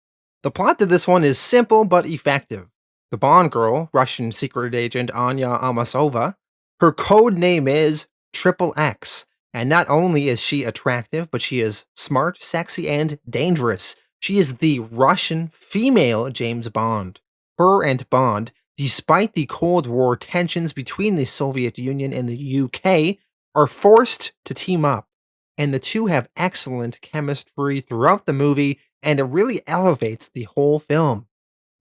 The plot to this one is simple but effective. The Bond girl, Russian secret agent Anya Amasova, her code name is Triple X, and not only is she attractive, but she is smart, sexy, and dangerous. She is the Russian female James Bond. Her and Bond, despite the Cold War tensions between the Soviet Union and the UK, are forced to team up, and the two have excellent chemistry throughout the movie, and it really elevates the whole film.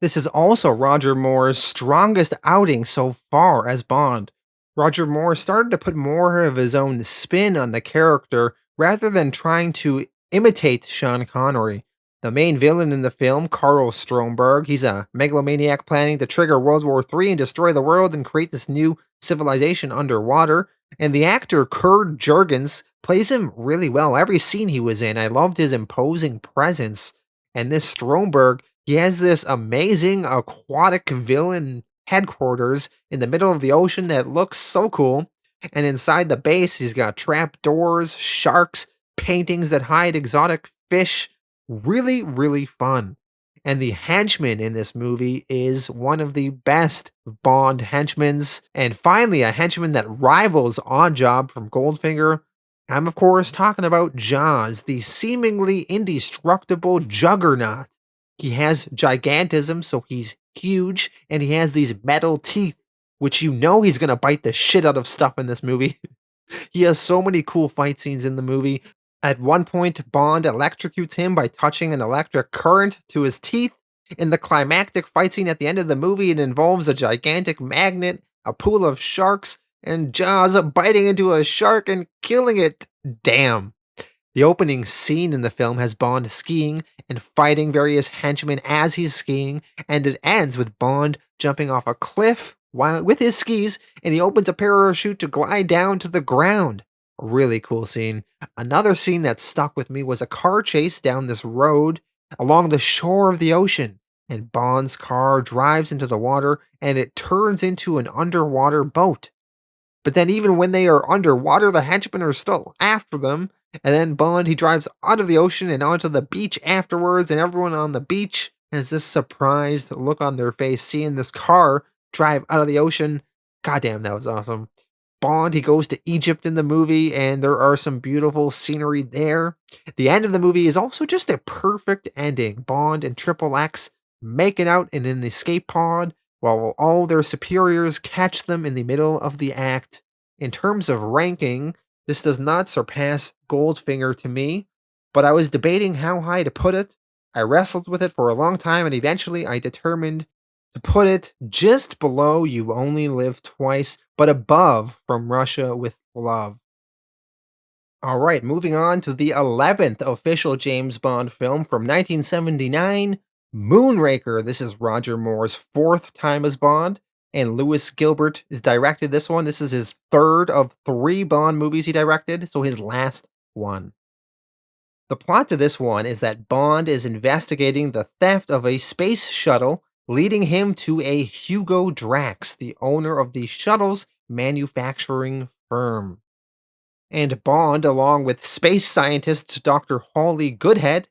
This is also Roger Moore's strongest outing so far as Bond. Roger Moore started to put more of his own spin on the character rather than trying to imitate Sean Connery. The main villain in the film, Karl Stromberg, he's a megalomaniac planning to trigger World War III and destroy the world and create this new civilization underwater. And the actor Kurt Jurgens plays him really well. Every scene he was in, I loved his imposing presence. And this Stromberg, he has this amazing aquatic villain headquarters in the middle of the ocean that looks so cool. And inside the base, he's got trap doors, sharks, paintings that hide exotic fish. Really, really fun. And the henchman in this movie is one of the best Bond henchmans. And finally, a henchman that rivals Oddjob from Goldfinger. I'm, of course, talking about Jaws, the seemingly indestructible juggernaut. He has gigantism, so he's huge, and he has these metal teeth, which you know he's going to bite the shit out of stuff in this movie. He has so many cool fight scenes in the movie. At one point, Bond electrocutes him by touching an electric current to his teeth. In the climactic fight scene at the end of the movie, it involves a gigantic magnet, a pool of sharks, and Jaws biting into a shark and killing it. Damn. The opening scene in the film has Bond skiing and fighting various henchmen as he's skiing, and it ends with Bond jumping off a cliff with his skis, and he opens a parachute to glide down to the ground. A really cool scene. Another scene that stuck with me was a car chase down this road along the shore of the ocean, and Bond's car drives into the water, and it turns into an underwater boat. But then even when they are underwater, the henchmen are still after them. And then Bond, he drives out of the ocean and onto the beach afterwards, and everyone on the beach has this surprised look on their face seeing this car drive out of the ocean. Goddamn, that was awesome. Bond, he goes to Egypt in the movie, and there are some beautiful scenery there. The end of the movie is also just a perfect ending. Bond and Triple X making out in an escape pod, while all their superiors catch them in the middle of the act. In terms of ranking, this does not surpass Goldfinger to me, but I was debating how high to put it. I wrestled with it for a long time, and eventually I determined To put it just below You Only Live Twice, but above From Russia with Love. All right, moving on to the 11th official James Bond film from 1979, Moonraker. This is Roger Moore's fourth time as Bond, and Lewis Gilbert has directed this one. This is his third of three Bond movies he directed, so his last one. The plot to this one is that Bond is investigating the theft of a space shuttle, leading him to a Hugo Drax, the owner of the shuttle's manufacturing firm. And Bond, along with space scientist Dr. Hawley Goodhead,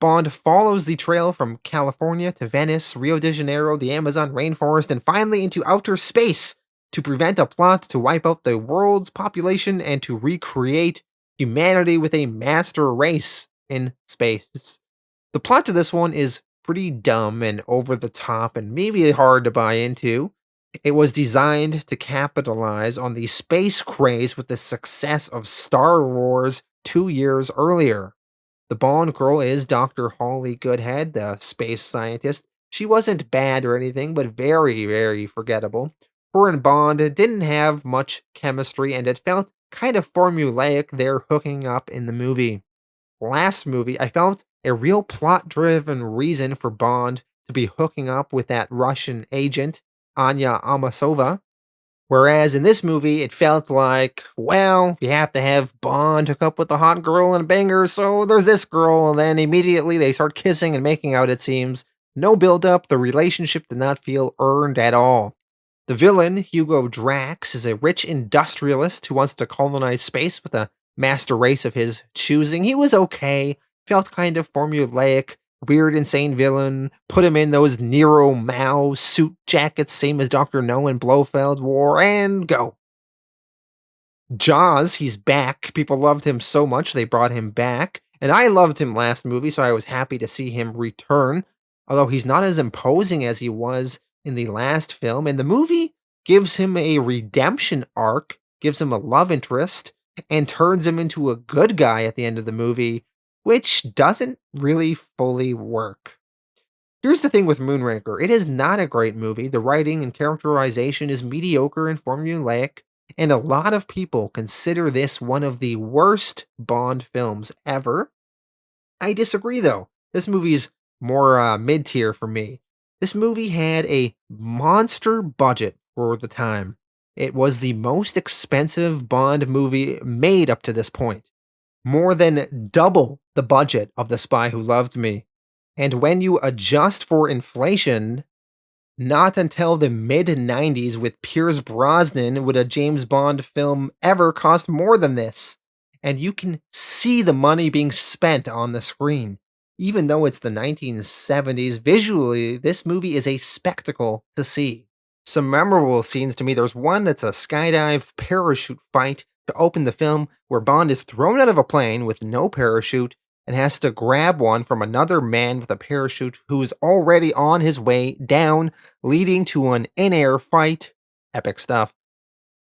Bond follows the trail from California to Venice, Rio de Janeiro, the Amazon rainforest, and finally into outer space to prevent a plot to wipe out the world's population and to recreate humanity with a master race in space. The plot to this one is pretty dumb and over the top and maybe hard to buy into. It was designed to capitalize on the space craze with the success of Star Wars 2 years earlier. The Bond girl is Dr. Hawley Goodhead, the space scientist. She wasn't bad or anything, but very, very forgettable. Her and Bond didn't have much chemistry, and it felt kind of formulaic their hooking up in the movie. Last movie, I felt a real plot-driven reason for Bond to be hooking up with that Russian agent, Anya Amasova. Whereas in this movie, it felt like, well, you have to have Bond hook up with the hot girl and a banger, so there's this girl, and then immediately they start kissing and making out, it seems. No build-up, the relationship did not feel earned at all. The villain, Hugo Drax, is a rich industrialist who wants to colonize space with a master race of his choosing. He was okay, felt kind of formulaic, weird, insane villain, put him in those Nero Mao suit jackets, same as Dr. No and Blofeld wore, and go. Jaws, he's back. People loved him so much they brought him back, and I loved him last movie, so I was happy to see him return, although he's not as imposing as he was in the last film, and the movie gives him a redemption arc, gives him a love interest, and turns him into a good guy at the end of the movie, which doesn't really fully work. Here's the thing with Moonraker. It is not a great movie. The writing and characterization is mediocre and formulaic, and a lot of people consider this one of the worst Bond films ever. I disagree, though. This movie's more mid-tier for me. This movie had a monster budget for the time. It was the most expensive Bond movie made up to this point. More than double the budget of The Spy Who Loved Me. And when you adjust for inflation, not until the mid-90s with Pierce Brosnan would a James Bond film ever cost more than this. And you can see the money being spent on the screen. Even though it's the 1970s, visually, this movie is a spectacle to see. Some memorable scenes to me, there's one that's a skydive parachute fight to open the film where Bond is thrown out of a plane with no parachute and has to grab one from another man with a parachute who's already on his way down, leading to an in-air fight. Epic stuff.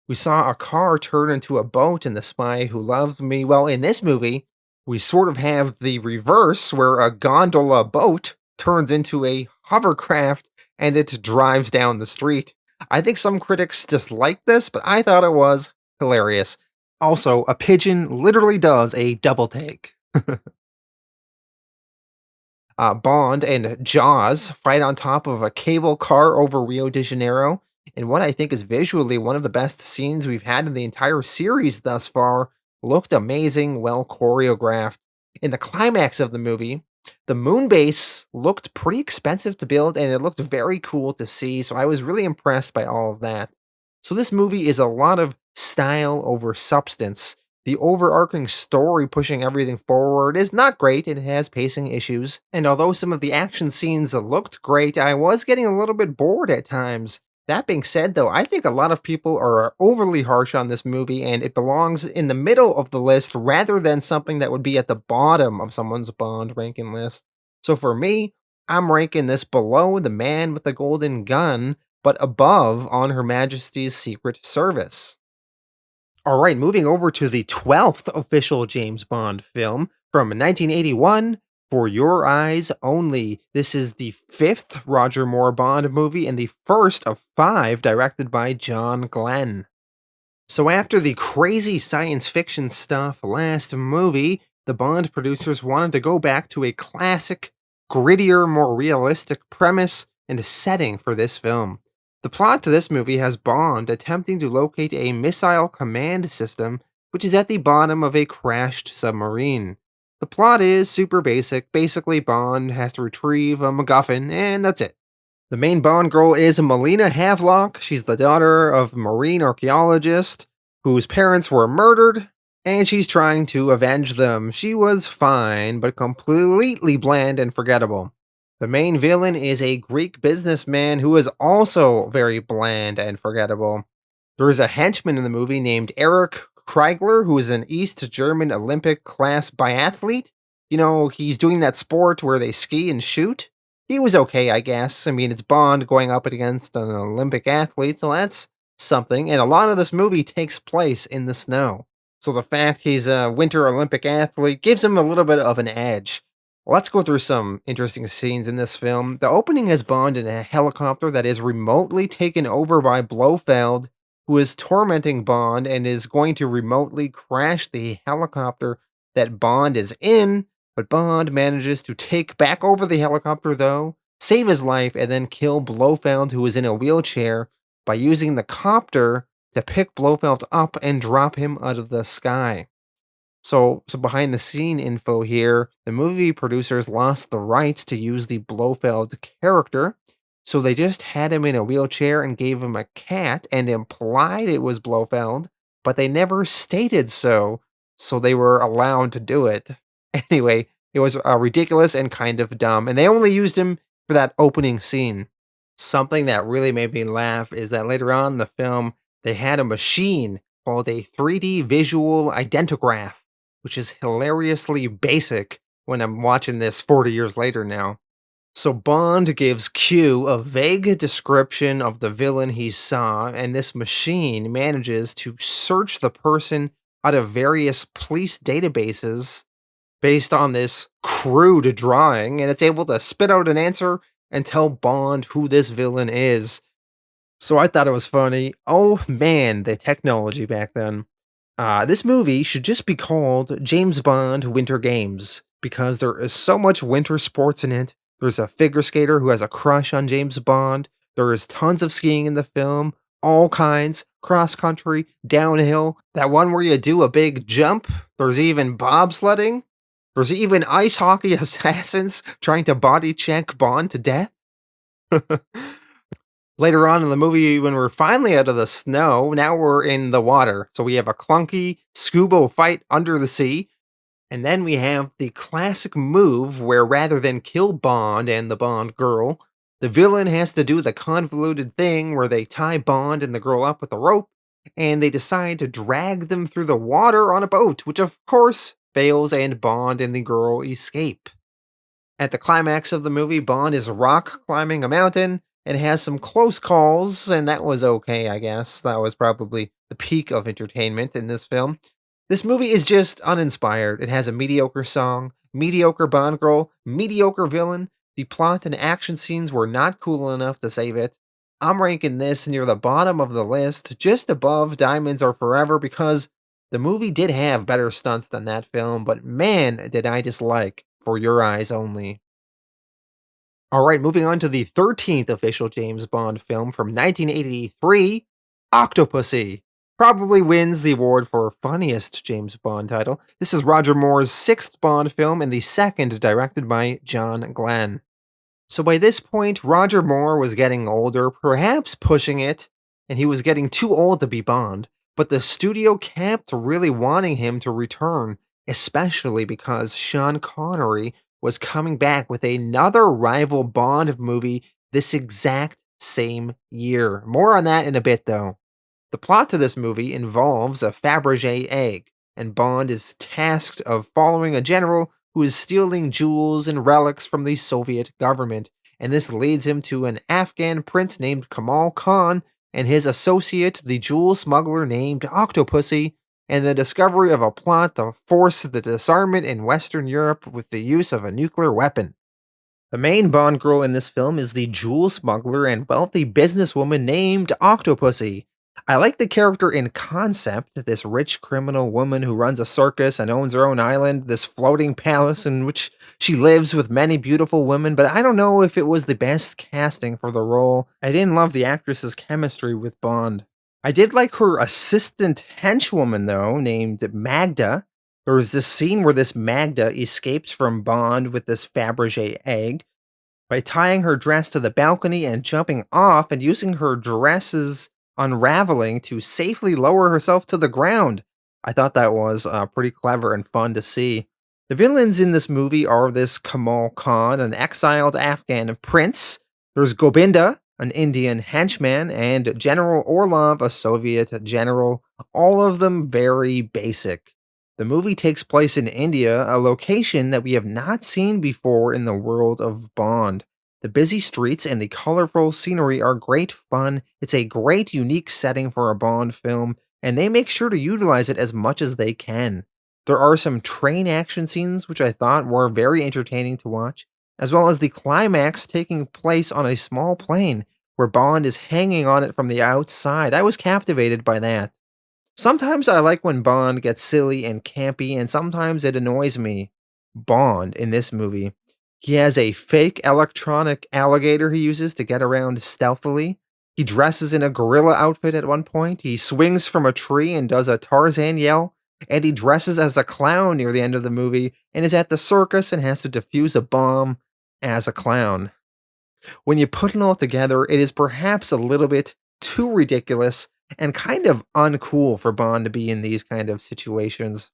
We saw a car turn into a boat in The Spy Who Loved Me. Well, in this movie, we sort of have the reverse where a gondola boat turns into a hovercraft and it drives down the street. I think some critics dislike this, but I thought it was hilarious. Also, a pigeon literally does a double take. Bond and Jaws fight on top of a cable car over Rio de Janeiro, in what I think is visually one of the best scenes we've had in the entire series thus far. Looked amazing, well choreographed. In the climax of the movie, the moon base looked pretty expensive to build, and it looked very cool to see, so I was really impressed by all of that. So this movie is a lot of style over substance. The overarching story pushing everything forward is not great, it has pacing issues, and although some of the action scenes looked great, I was getting a little bit bored at times. That being said, though, I think a lot of people are overly harsh on this movie, and it belongs in the middle of the list rather than something that would be at the bottom of someone's Bond ranking list. So for me, I'm ranking this below The Man with the Golden Gun, but above On Her Majesty's Secret Service. Alright, moving over to the 12th official James Bond film from 1981, For Your Eyes Only. This is the fifth Roger Moore Bond movie and the first of five directed by John Glenn. So, after the crazy science fiction stuff last movie, the Bond producers wanted to go back to a classic, grittier, more realistic premise and setting for this film. The plot to this movie has Bond attempting to locate a missile command system which is at the bottom of a crashed submarine. The plot is super basic. Basically, Bond has to retrieve a MacGuffin, and that's it. The main Bond girl is Melina Havelock. She's the daughter of a marine archaeologist whose parents were murdered, and she's trying to avenge them. She was fine, but completely bland and forgettable. The main villain is a Greek businessman who is also very bland and forgettable. There is a henchman in the movie named Eric Kreigler, who is an East German Olympic class biathlete. You know, he's doing that sport where they ski and shoot. He was okay, I guess. I mean, it's Bond going up against an Olympic athlete, so that's something. And a lot of this movie takes place in the snow. So the fact he's a Winter Olympic athlete gives him a little bit of an edge. Let's go through some interesting scenes in this film. The opening has Bond in a helicopter that is remotely taken over by Blofeld, who is tormenting Bond and is going to remotely crash the helicopter that Bond is in. But Bond manages to take back over the helicopter, though, save his life, and then kill Blofeld, who is in a wheelchair, by using the copter to pick Blofeld up and drop him out of the sky. So behind the scene info here, the movie producers lost the rights to use the Blofeld character, so they just had him in a wheelchair and gave him a cat and implied it was Blofeld, but they never stated so they were allowed to do it. Anyway, it was ridiculous and kind of dumb, and they only used him for that opening scene. Something that really made me laugh is that later on in the film, they had a machine called a 3D visual identigraph, which is hilariously basic when I'm watching this 40 years later now. So Bond gives Q a vague description of the villain he saw, and this machine manages to search the person out of various police databases based on this crude drawing, and it's able to spit out an answer and tell Bond who this villain is. So I thought it was funny. Oh man, the technology back then. This movie should just be called James Bond Winter Games, because there is so much winter sports in it. There's a figure skater who has a crush on James Bond. There is tons of skiing in the film, all kinds, cross country, downhill, that one where you do a big jump. There's even bobsledding. There's even ice hockey assassins trying to body check Bond to death. Later on in the movie, when we're finally out of the snow, now we're in the water. So we have a clunky scuba fight under the sea. And then we have the classic move where rather than kill Bond and the Bond girl, the villain has to do the convoluted thing where they tie Bond and the girl up with a rope, and they decide to drag them through the water on a boat, which of course fails and Bond and the girl escape. At the climax of the movie, Bond is rock climbing a mountain and has some close calls, and that was okay, I guess. That was probably the peak of entertainment in this film. This movie is just uninspired. It has a mediocre song, mediocre Bond girl, mediocre villain. The plot and action scenes were not cool enough to save it. I'm ranking this near the bottom of the list, just above Diamonds Are Forever, because the movie did have better stunts than that film, but man, did I dislike For Your Eyes Only. Alright, moving on to the 13th official James Bond film from 1983, Octopussy. Probably wins the award for funniest James Bond title. This is Roger Moore's sixth Bond film and the second directed by John Glenn. So by this point, Roger Moore was getting older, perhaps pushing it, and he was getting too old to be Bond, but the studio kept really wanting him to return, especially because Sean Connery was coming back with another rival Bond movie this exact same year. More on that in a bit, though. The plot to this movie involves a Fabergé egg, and Bond is tasked of following a general who is stealing jewels and relics from the Soviet government, and this leads him to an Afghan prince named Kamal Khan and his associate, the jewel smuggler named Octopussy, and the discovery of a plot to force the disarmament in Western Europe with the use of a nuclear weapon. The main Bond girl in this film is the jewel smuggler and wealthy businesswoman named Octopussy. I like the character in concept, this rich criminal woman who runs a circus and owns her own island, this floating palace in which she lives with many beautiful women, but I don't know if it was the best casting for the role. I didn't love the actress's chemistry with Bond. I did like her assistant henchwoman, though, named Magda. There was this scene where this Magda escapes from Bond with this Fabergé egg by tying her dress to the balcony and jumping off and using her dress's unraveling to safely lower herself to the ground. I thought that was pretty clever and fun to see. The villains in this movie are this Kamal Khan, an exiled Afghan prince. There's Gobinda, an Indian henchman, and General Orlov, a Soviet general. All of them very basic. The movie takes place in India, a location that we have not seen before in the world of Bond. The busy streets and the colorful scenery are great fun. It's a great, unique setting for a Bond film, and they make sure to utilize it as much as they can. There are some train action scenes which I thought were very entertaining to watch, as well as the climax taking place on a small plane where Bond is hanging on it from the outside. I was captivated by that. Sometimes I like when Bond gets silly and campy, and sometimes it annoys me. Bond, in this movie, he has a fake electronic alligator he uses to get around stealthily. He dresses in a gorilla outfit at one point. He swings from a tree and does a Tarzan yell. And he dresses as a clown near the end of the movie and is at the circus and has to defuse a bomb as a clown. When you put it all together, it is perhaps a little bit too ridiculous and kind of uncool for Bond to be in these kind of situations.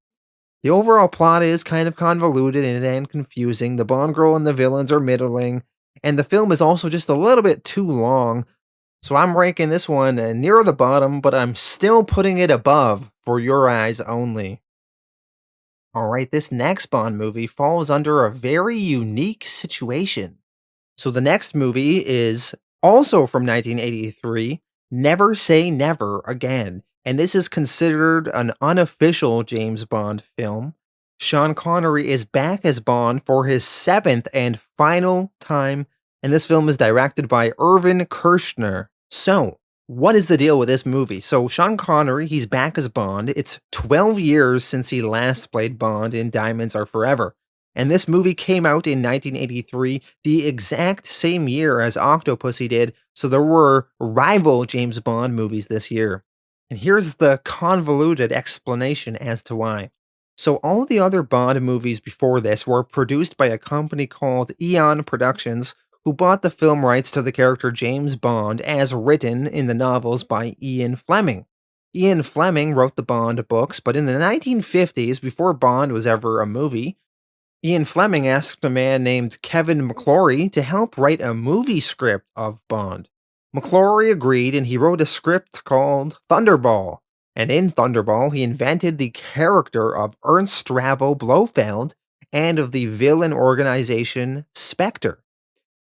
The overall plot is kind of convoluted and confusing. The Bond girl and the villains are middling, and the film is also just a little bit too long. So I'm ranking this one near the bottom, but I'm still putting it above for your eyes only. Alright, this next Bond movie falls under a very unique situation. So the next movie is also from 1983, Never Say Never Again, and this is considered an unofficial James Bond film. Sean Connery is back as Bond for his seventh and final time, and this film is directed by Irvin Kershner. So, what is the deal with this movie? So, Sean Connery, he's back as Bond. It's 12 years since he last played Bond in Diamonds Are Forever. And this movie came out in 1983, the exact same year as Octopussy did, so there were rival James Bond movies this year. And here's the convoluted explanation as to why. So all the other Bond movies before this were produced by a company called Eon Productions, who bought the film rights to the character James Bond as written in the novels by Ian Fleming. Ian Fleming wrote the Bond books, but in the 1950s, before Bond was ever a movie, Ian Fleming asked a man named Kevin McClory to help write a movie script of Bond. McClory agreed, and he wrote a script called Thunderball. And in Thunderball, he invented the character of Ernst Stravo Blofeld and of the villain organization Spectre.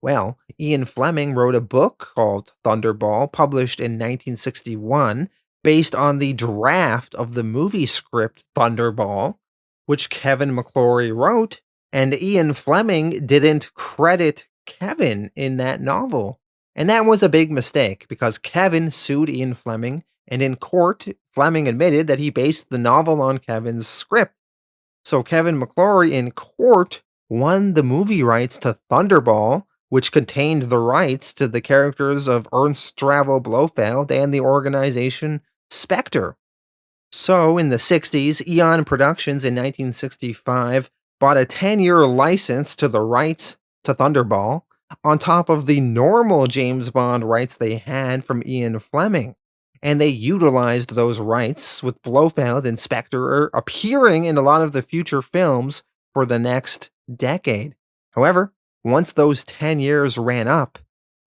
Well, Ian Fleming wrote a book called Thunderball, published in 1961, based on the draft of the movie script Thunderball, which Kevin McClory wrote, and Ian Fleming didn't credit Kevin in that novel. And that was a big mistake, because Kevin sued Ian Fleming, and in court, Fleming admitted that he based the novel on Kevin's script. So Kevin McClory in court won the movie rights to Thunderball, which contained the rights to the characters of Ernst Stravo Blofeld and the organization Spectre. So in the 60s, Eon Productions in 1965 bought a 10-year license to the rights to Thunderball, on top of the normal James Bond rights they had from Ian Fleming. And they utilized those rights, with Blofeld and Spectre appearing in a lot of the future films for the next decade. However, once those 10 years ran up,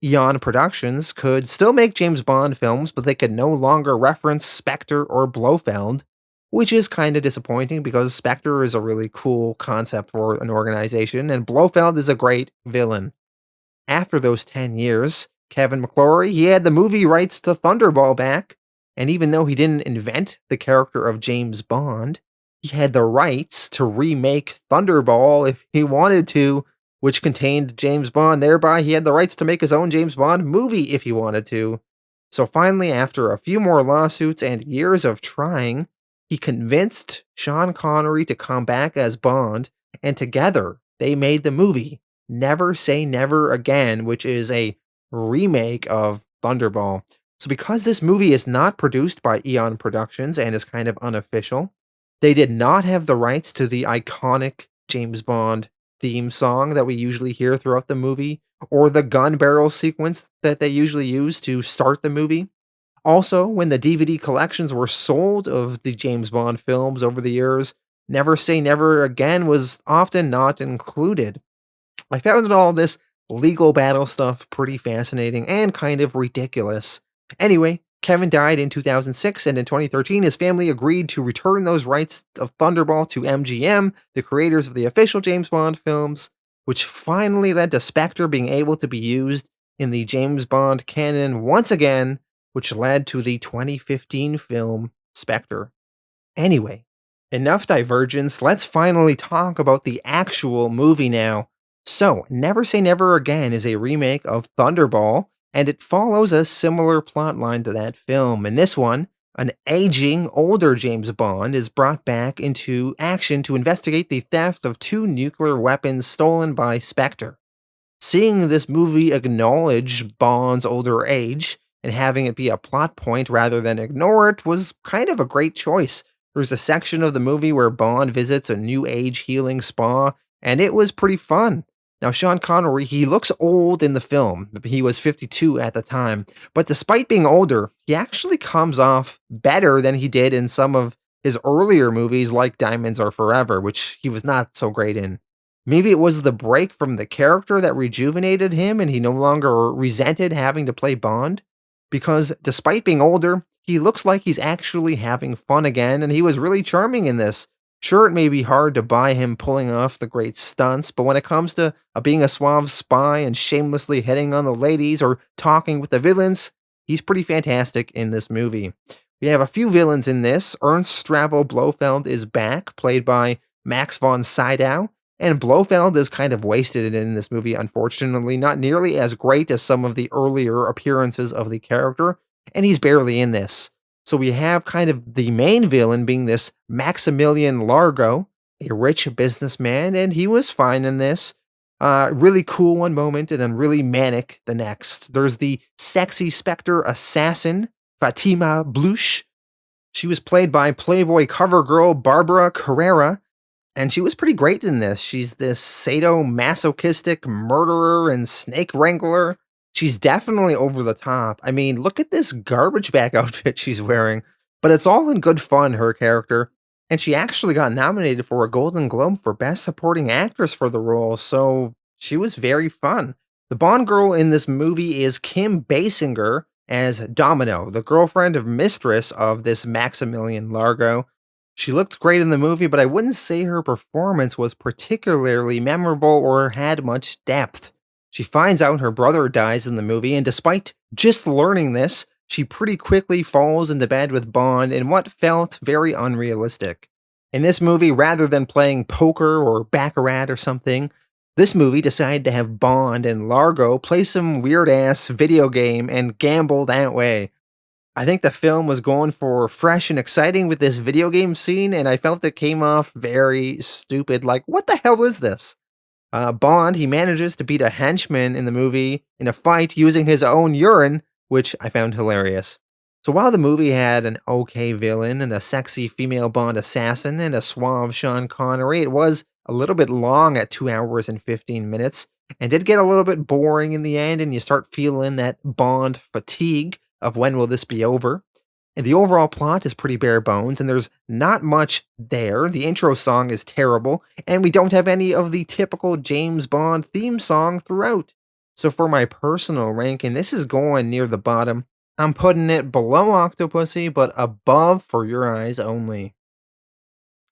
Eon Productions could still make James Bond films, but they could no longer reference Spectre or Blofeld, which is kind of disappointing because Spectre is a really cool concept for an organization, and Blofeld is a great villain. After those 10 years, Kevin McClory, he had the movie rights to Thunderball back, and even though he didn't invent the character of James Bond, he had the rights to remake Thunderball if he wanted to, which contained James Bond. Thereby, he had the rights to make his own James Bond movie if he wanted to. So finally, after a few more lawsuits and years of trying, he convinced Sean Connery to come back as Bond, and together they made the movie Never Say Never Again, which is a remake of Thunderball. So because this movie is not produced by Eon Productions and is kind of unofficial, they did not have the rights to the iconic James Bond theme song that we usually hear throughout the movie, or the gun barrel sequence that they usually use to start the movie. Also, when the DVD collections were sold of the James Bond films over the years, Never Say Never Again was often not included. I found all this legal battle stuff pretty fascinating and kind of ridiculous. Anyway, Kevin died in 2006, and in 2013, his family agreed to return those rights of Thunderball to MGM, the creators of the official James Bond films, which finally led to Spectre being able to be used in the James Bond canon once again, which led to the 2015 film Spectre. Anyway, enough divergence. Let's finally talk about the actual movie now. So, Never Say Never Again is a remake of Thunderball, and it follows a similar plotline to that film. In this one, an aging, older James Bond is brought back into action to investigate the theft of two nuclear weapons stolen by Spectre. Seeing this movie acknowledge Bond's older age and having it be a plot point rather than ignore it was kind of a great choice. There's a section of the movie where Bond visits a new age healing spa, and it was pretty fun. Now, Sean Connery, he looks old in the film. He was 52 at the time. But despite being older, he actually comes off better than he did in some of his earlier movies like Diamonds Are Forever, which he was not so great in. Maybe it was the break from the character that rejuvenated him and he no longer resented having to play Bond. Because despite being older, he looks like he's actually having fun again, and he was really charming in this. Sure, it may be hard to buy him pulling off the great stunts, but when it comes to being a suave spy and shamelessly hitting on the ladies or talking with the villains, he's pretty fantastic in this movie. We have a few villains in this. Ernst Strabo Blofeld is back, played by Max von Sydow, and Blofeld is kind of wasted in this movie, unfortunately, not nearly as great as some of the earlier appearances of the character, and he's barely in this. So we have kind of the main villain being this Maximilian Largo, a rich businessman, and he was fine in this. Really cool one moment and then really manic the next. There's the sexy Spectre assassin, Fatima Bluche. She was played by Playboy cover girl Barbara Carrera, and she was pretty great in this. She's this sadomasochistic murderer and snake wrangler. She's definitely over the top. I mean, look at this garbage bag outfit she's wearing. But it's all in good fun, her character. And she actually got nominated for a Golden Globe for Best Supporting Actress for the role, so she was very fun. The Bond girl in this movie is Kim Basinger as Domino, the girlfriend of mistress of this Maximilian Largo. She looked great in the movie, but I wouldn't say her performance was particularly memorable or had much depth. She finds out her brother dies in the movie, and despite just learning this, she pretty quickly falls into bed with Bond in what felt very unrealistic. In this movie, rather than playing poker or baccarat or something, this movie decided to have Bond and Largo play some weird-ass video game and gamble that way. I think the film was going for fresh and exciting with this video game scene, and I felt it came off very stupid, like, what the hell is this? Bond, he manages to beat a henchman in the movie in a fight using his own urine, which I found hilarious. So while the movie had an okay villain and a sexy female Bond assassin and a suave Sean Connery, it was a little bit long at 2 hours and 15 minutes, and did get a little bit boring in the end, and you start feeling that Bond fatigue of when will this be over. And the overall plot is pretty bare bones, and there's not much there. The intro song is terrible, and we don't have any of the typical James Bond theme song throughout. So for my personal ranking, this is going near the bottom. I'm putting it below Octopussy, but above For Your Eyes Only.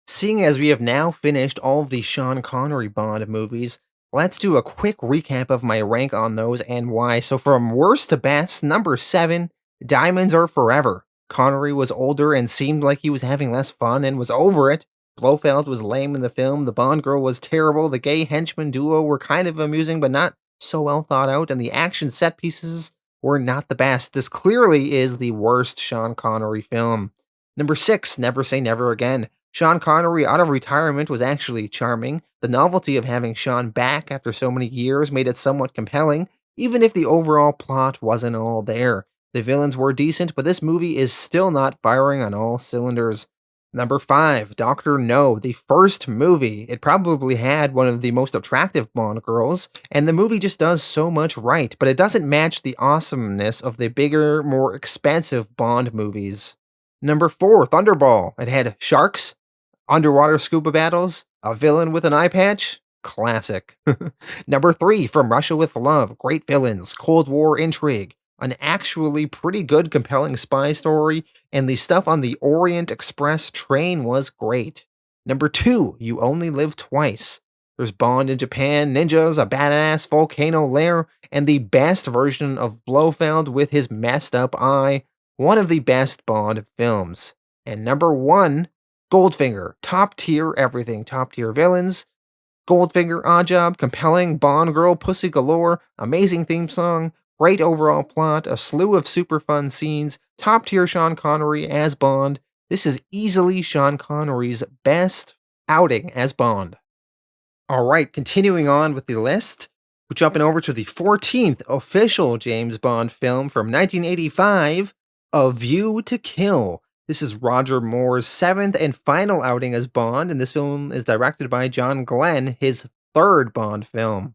Seeing as we have now finished all of the Sean Connery Bond movies, let's do a quick recap of my rank on those and why. So from worst to best, number 7, Diamonds Are Forever. Connery was older and seemed like he was having less fun and was over it. Blofeld was lame in the film, the Bond girl was terrible, the gay henchman duo were kind of amusing but not so well thought out, and the action set pieces were not the best. This clearly is the worst Sean Connery film. Number 6, Never Say Never Again. Sean Connery out of retirement was actually charming. The novelty of having Sean back after so many years made it somewhat compelling, even if the overall plot wasn't all there. The villains were decent, but this movie is still not firing on all cylinders. Number 5, Doctor No, the first movie. It probably had one of the most attractive Bond girls, and the movie just does so much right, but it doesn't match the awesomeness of the bigger, more expensive Bond movies. Number 4, Thunderball. It had sharks, underwater scuba battles, a villain with an eye patch. Classic. Number 3, From Russia with Love. Great villains, Cold War intrigue, an actually pretty good, compelling spy story, and the stuff on the Orient Express train was great. Number 2, You Only Live Twice. There's Bond in Japan, ninjas, a badass volcano lair, and the best version of Blofeld with his messed up eye. One of the best Bond films. And number 1, Goldfinger. Top tier everything. Top tier villains. Goldfinger, odd job, compelling, Bond girl, pussy galore, amazing theme song, great overall plot, a slew of super fun scenes, top tier Sean Connery as Bond. This is easily Sean Connery's best outing as Bond. Alright, continuing on with the list, we're jumping over to the 14th official James Bond film from 1985, A View to Kill. This is Roger Moore's 7th and final outing as Bond, and this film is directed by John Glenn, his 3rd Bond film.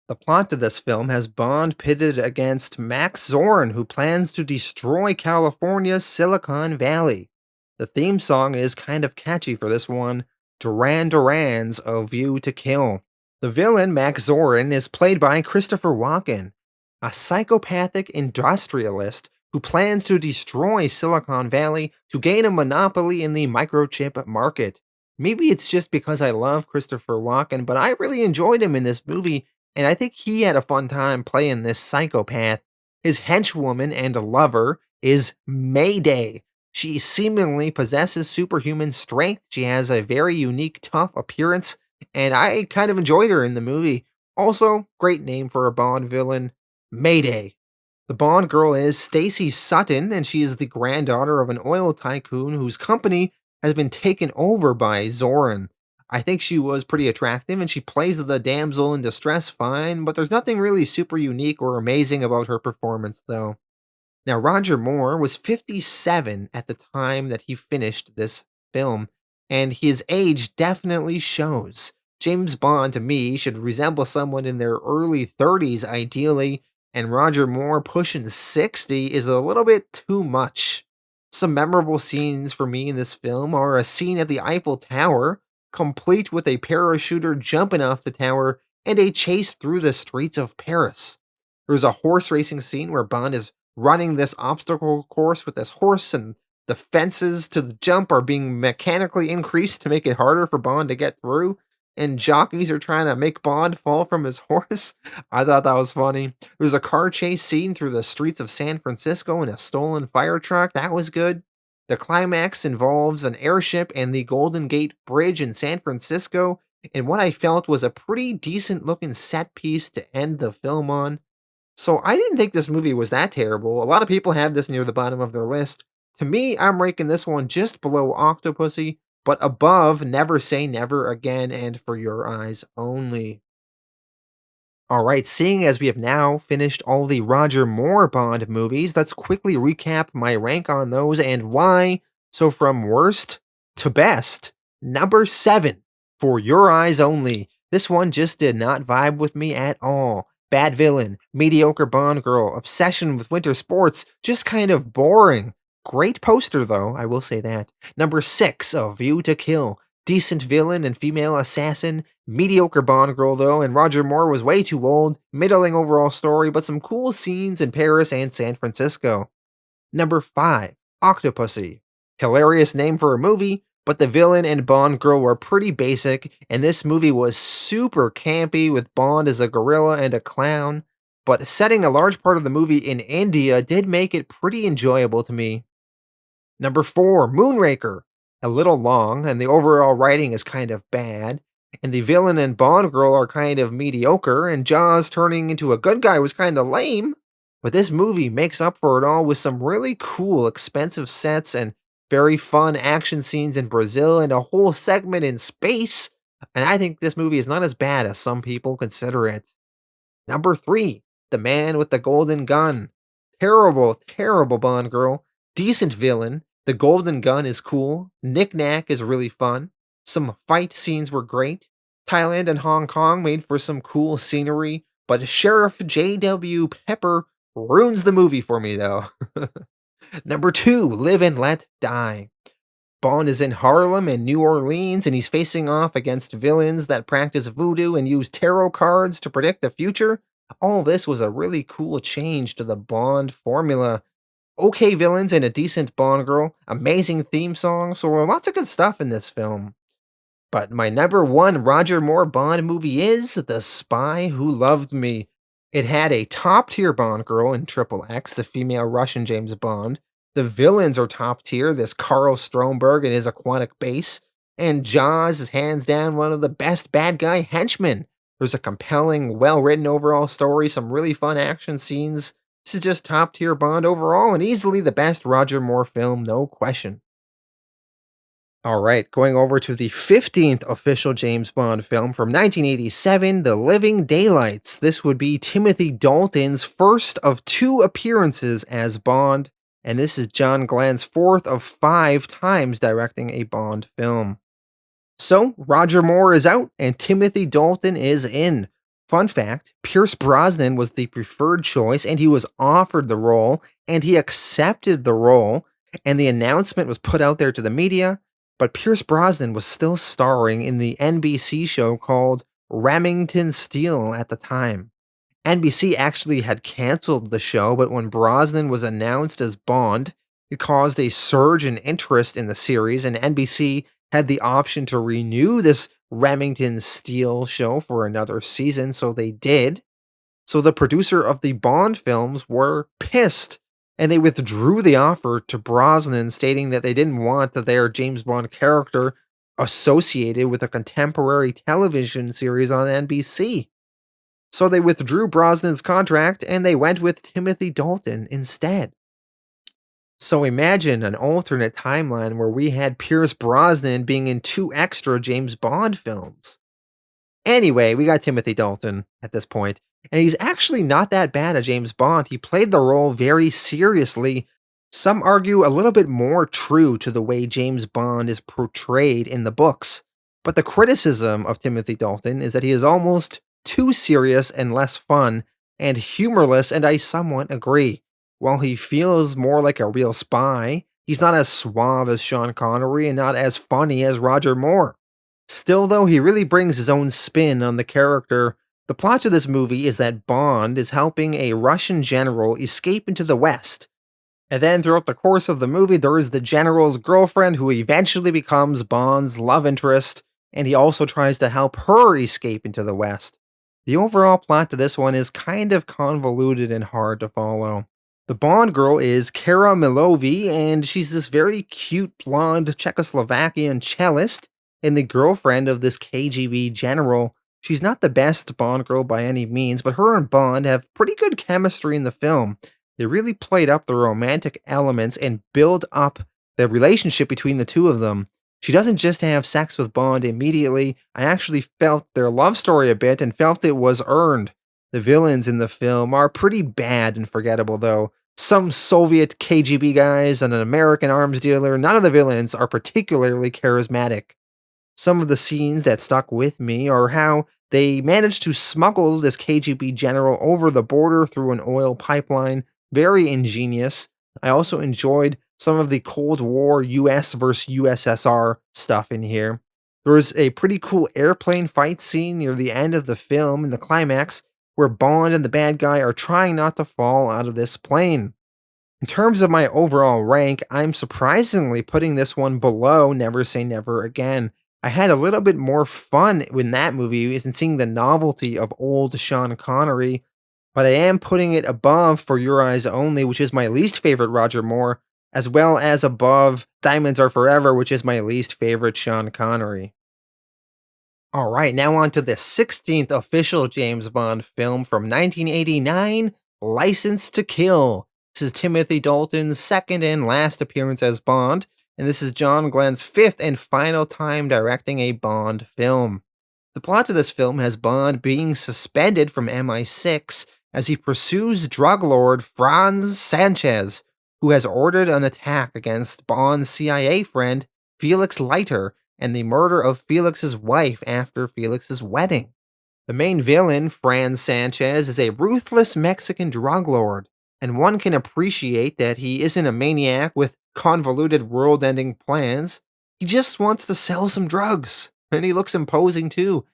The plot of this film has Bond pitted against Max Zorn, who plans to destroy California's Silicon Valley. The theme song is kind of catchy for this one, Duran Duran's A View to Kill. The villain, Max Zorin, is played by Christopher Walken, a psychopathic industrialist who plans to destroy Silicon Valley to gain a monopoly in the microchip market. Maybe it's just because I love Christopher Walken, but I really enjoyed him in this movie, and I think he had a fun time playing this psychopath. His henchwoman and lover is Mayday. She seemingly possesses superhuman strength. She has a very unique, tough appearance, and I kind of enjoyed her in the movie. Also, great name for a Bond villain, Mayday. The Bond girl is Stacy Sutton, and she is the granddaughter of an oil tycoon whose company has been taken over by Zorin. I think she was pretty attractive, and she plays the damsel in distress fine, but there's nothing really super unique or amazing about her performance, though. Now, Roger Moore was 57 at the time that he finished this film, and his age definitely shows. James Bond, to me, should resemble someone in their early 30s, ideally, and Roger Moore pushing 60 is a little bit too much. Some memorable scenes for me in this film are a scene at the Eiffel Tower, complete with a parachuter jumping off the tower, and a chase through the streets of Paris. There's a horse racing scene where Bond is running this obstacle course with this horse, and the fences to the jump are being mechanically increased to make it harder for Bond to get through, and jockeys are trying to make Bond fall from his horse. I thought that was funny. There's a car chase scene through the streets of San Francisco in a stolen fire truck. That was good. The climax involves an airship and the Golden Gate Bridge in San Francisco, and what I felt was a pretty decent looking set piece to end the film on. So I didn't think this movie was that terrible. A lot of people have this near the bottom of their list. To me, I'm ranking this one just below Octopussy, but above Never Say Never Again and For Your Eyes Only. Alright, seeing as we have now finished all the Roger Moore Bond movies, let's quickly recap my rank on those and why. So from worst to best, number 7, For Your Eyes Only. This one just did not vibe with me at all. Bad villain, mediocre Bond girl, obsession with winter sports, just kind of boring. Great poster though, I will say that. Number 6, A View to Kill. Decent villain and female assassin, mediocre Bond girl though, and Roger Moore was way too old, middling overall story, but some cool scenes in Paris and San Francisco. Number 5, Octopussy. Hilarious name for a movie, but the villain and Bond girl were pretty basic, and this movie was super campy with Bond as a gorilla and a clown, but setting a large part of the movie in India did make it pretty enjoyable to me. Number 4, Moonraker. A little long, and the overall writing is kind of bad, and the villain and Bond girl are kind of mediocre, and Jaws turning into a good guy was kind of lame. But this movie makes up for it all with some really cool, expensive sets and very fun action scenes in Brazil and a whole segment in space. And I think this movie is not as bad as some people consider it. Number 3, The Man with the Golden Gun. Terrible, terrible Bond girl. Decent villain. The golden gun is cool. Knick Knack is really fun. Some fight scenes were great. Thailand and Hong Kong made for some cool scenery, but Sheriff J.W. Pepper ruins the movie for me, though. Number 2, Live and Let Die. Bond is in Harlem and New Orleans, and he's facing off against villains that practice voodoo and use tarot cards to predict the future. All this was a really cool change to the Bond formula. Okay villains and a decent Bond girl, amazing theme song, so lots of good stuff in this film. But my number 1 Roger Moore Bond movie is The Spy Who Loved Me. It had a top tier Bond girl in Triple X, the female Russian James Bond. The villains are top tier, this Carl Stromberg and his aquatic base. And Jaws is hands down one of the best bad guy henchmen. There's a compelling, well written overall story, some really fun action scenes. This is just top tier Bond overall and easily the best Roger Moore film, no question. Alright, going over to the 15th official James Bond film from 1987, The Living Daylights. This would be Timothy Dalton's first of 2 appearances as Bond, and this is John Glenn's 4th of 5 times directing a Bond film. So, Roger Moore is out and Timothy Dalton is in. Fun fact, Pierce Brosnan was the preferred choice and he was offered the role and he accepted the role and the announcement was put out there to the media, but Pierce Brosnan was still starring in the NBC show called Remington Steele at the time. NBC actually had canceled the show, but when Brosnan was announced as Bond, it caused a surge in interest in the series and NBC had the option to renew this Remington Steele show for another season, so they did. So the producer of the Bond films were pissed, and they withdrew the offer to Brosnan, stating that they didn't want their James Bond character associated with a contemporary television series on NBC. So they withdrew Brosnan's contract, and they went with Timothy Dalton instead. So imagine an alternate timeline where we had Pierce Brosnan being in 2 extra James Bond films. Anyway, we got Timothy Dalton at this point, and he's actually not that bad at James Bond. He played the role very seriously. Some argue a little bit more true to the way James Bond is portrayed in the books. But the criticism of Timothy Dalton is that he is almost too serious and less fun and humorless, and I somewhat agree. While he feels more like a real spy, he's not as suave as Sean Connery and not as funny as Roger Moore. Still, though, he really brings his own spin on the character. The plot to this movie is that Bond is helping a Russian general escape into the West. And then throughout the course of the movie, there is the general's girlfriend who eventually becomes Bond's love interest, and he also tries to help her escape into the West. The overall plot to this one is kind of convoluted and hard to follow. The Bond girl is Kara Milovi, and she's this very cute blonde Czechoslovakian cellist, and the girlfriend of this KGB general. She's not the best Bond girl by any means, but her and Bond have pretty good chemistry in the film. They really played up the romantic elements and build up the relationship between the two of them. She doesn't just have sex with Bond immediately. I actually felt their love story a bit and felt it was earned. The villains in the film are pretty bad and forgettable, though. Some Soviet KGB guys and an American arms dealer, none of the villains are particularly charismatic. Some of the scenes that stuck with me are how they managed to smuggle this KGB general over the border through an oil pipeline. Very ingenious. I also enjoyed some of the Cold War US versus USSR stuff in here. There was a pretty cool airplane fight scene near the end of the film in the climax where Bond and the bad guy are trying not to fall out of this plane. In terms of my overall rank, I'm surprisingly putting this one below Never Say Never Again. I had a little bit more fun in that movie and seeing the novelty of old Sean Connery, but I am putting it above For Your Eyes Only, which is my least favorite Roger Moore. as well as above Diamonds Are Forever, which is my least favorite Sean Connery. All right, now on to the 16th official James Bond film from 1989, License to Kill. This is Timothy Dalton's second and last appearance as Bond, and this is John Glenn's fifth and final time directing a Bond film. The plot of this film has Bond being suspended from MI6 as he pursues drug lord Franz Sanchez, who has ordered an attack against Bond's CIA friend Felix Leiter and the murder of Felix's wife after Felix's wedding. The main villain, Franz Sanchez, is a ruthless Mexican drug lord, and one can appreciate that he isn't a maniac with convoluted world-ending plans. He just wants to sell some drugs, and he looks imposing too.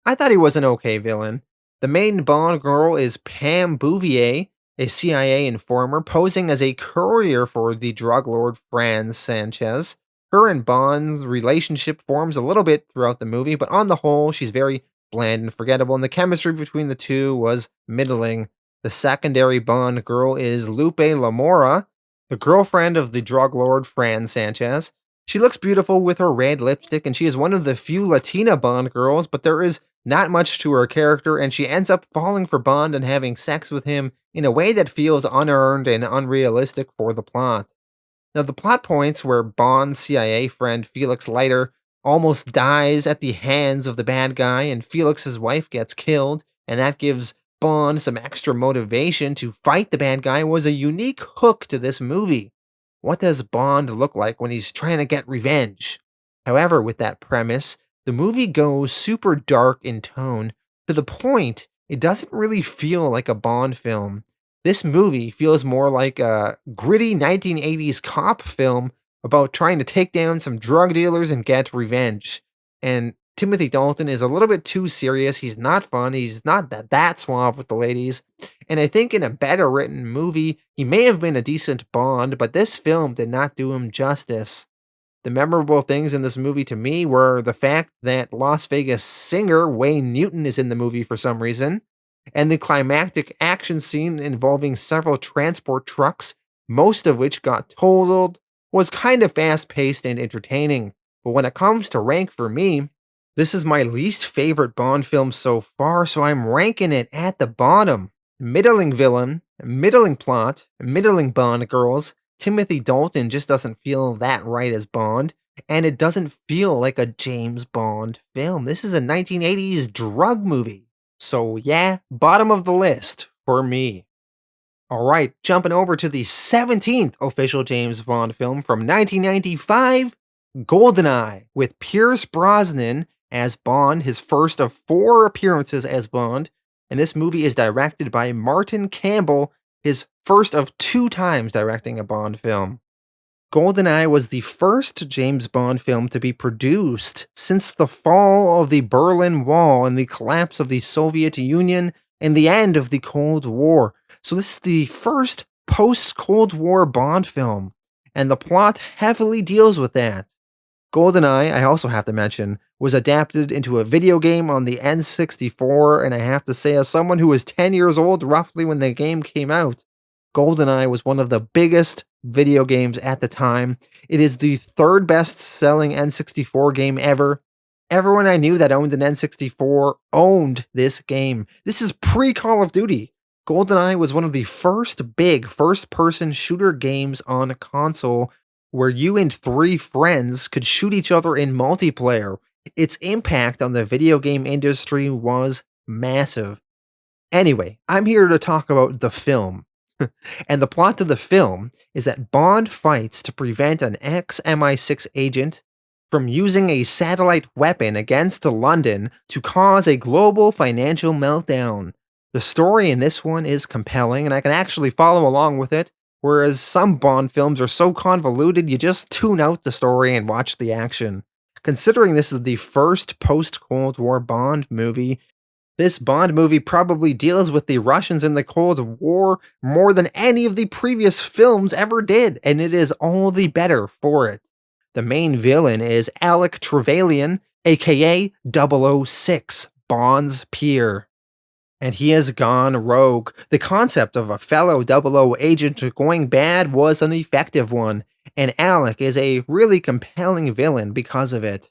I thought he was an okay villain. The main Bond girl is Pam Bouvier, a CIA informer posing as a courier for the drug lord Franz Sanchez. Her and Bond's relationship forms a little bit throughout the movie, but on the whole, she's very bland and forgettable, and the chemistry between the two was middling. The secondary Bond girl is Lupe Lamora, the girlfriend of the drug lord Franz Sanchez. She looks beautiful with her red lipstick, and she is one of the few Latina Bond girls, but there is not much to her character, and she ends up falling for Bond and having sex with him in a way that feels unearned and unrealistic for the plot. Now, the plot points where Bond's CIA friend Felix Leiter almost dies at the hands of the bad guy and Felix's wife gets killed, and that gives Bond some extra motivation to fight the bad guy was a unique hook to this movie. What does Bond look like when he's trying to get revenge? However, with that premise, the movie goes super dark in tone to the point it doesn't really feel like a Bond film. This movie feels more like a gritty 1980s cop film about trying to take down some drug dealers and get revenge. And Timothy Dalton is a little bit too serious. He's not fun. He's not that suave with the ladies. And I think in a better written movie, he may have been a decent Bond, but this film did not do him justice. The memorable things in this movie to me were the fact that Las Vegas singer Wayne Newton is in the movie for some reason, and the climactic action scene involving several transport trucks, most of which got totaled, was kind of fast-paced and entertaining. But when it comes to rank for me, this is my least favorite Bond film so far, so I'm ranking it at the bottom. Middling villain, middling plot, middling Bond girls. Timothy Dalton just doesn't feel that right as Bond, and it doesn't feel like a James Bond film. This is a 1980s drug movie. So yeah, bottom of the list for me. Alright, jumping over to the 17th official James Bond film from 1995, GoldenEye, with Pierce Brosnan as Bond, his first of 4 appearances as Bond, and this movie is directed by Martin Campbell, his first of 2 times directing a Bond film. GoldenEye was the first James Bond film to be produced since the fall of the Berlin Wall and the collapse of the Soviet Union and the end of the Cold War. So this is the first post-Cold War Bond film, and the plot heavily deals with that. GoldenEye, I also have to mention, was adapted into a video game on the N64, and I have to say, as someone who was 10 years old roughly when the game came out, GoldenEye was one of the biggest video games at the time. It is the 3rd best-selling N64 game ever. Everyone I knew that owned an N64 owned this game. This is pre-Call of Duty. GoldenEye was one of the first big first-person shooter games on a console where you and 3 friends could shoot each other in multiplayer. Its impact on the video game industry was massive. Anyway, I'm here to talk about the film. And the plot of the film is that Bond fights to prevent an ex-MI6 agent from using a satellite weapon against London to cause a global financial meltdown. The story in this one is compelling, and I can actually follow along with it, whereas some Bond films are so convoluted you just tune out the story and watch the action. Considering this is the first post-Cold War Bond movie, this Bond movie probably deals with the Russians in the Cold War more than any of the previous films ever did, and it is all the better for it. The main villain is Alec Trevelyan, aka 006, Bond's peer. And he has gone rogue. The concept of a fellow 00 agent going bad was an effective one, and Alec is a really compelling villain because of it.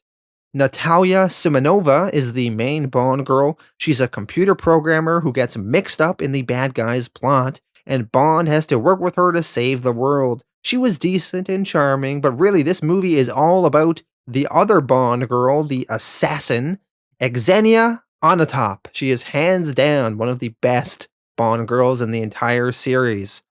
Natalia Simonova is the main Bond girl. She's a computer programmer who gets mixed up in the bad guy's plot, and Bond has to work with her to save the world. She was decent and charming, but really, this movie is all about the other Bond girl, the assassin, Xenia Onatop. She is hands down one of the best Bond girls in the entire series.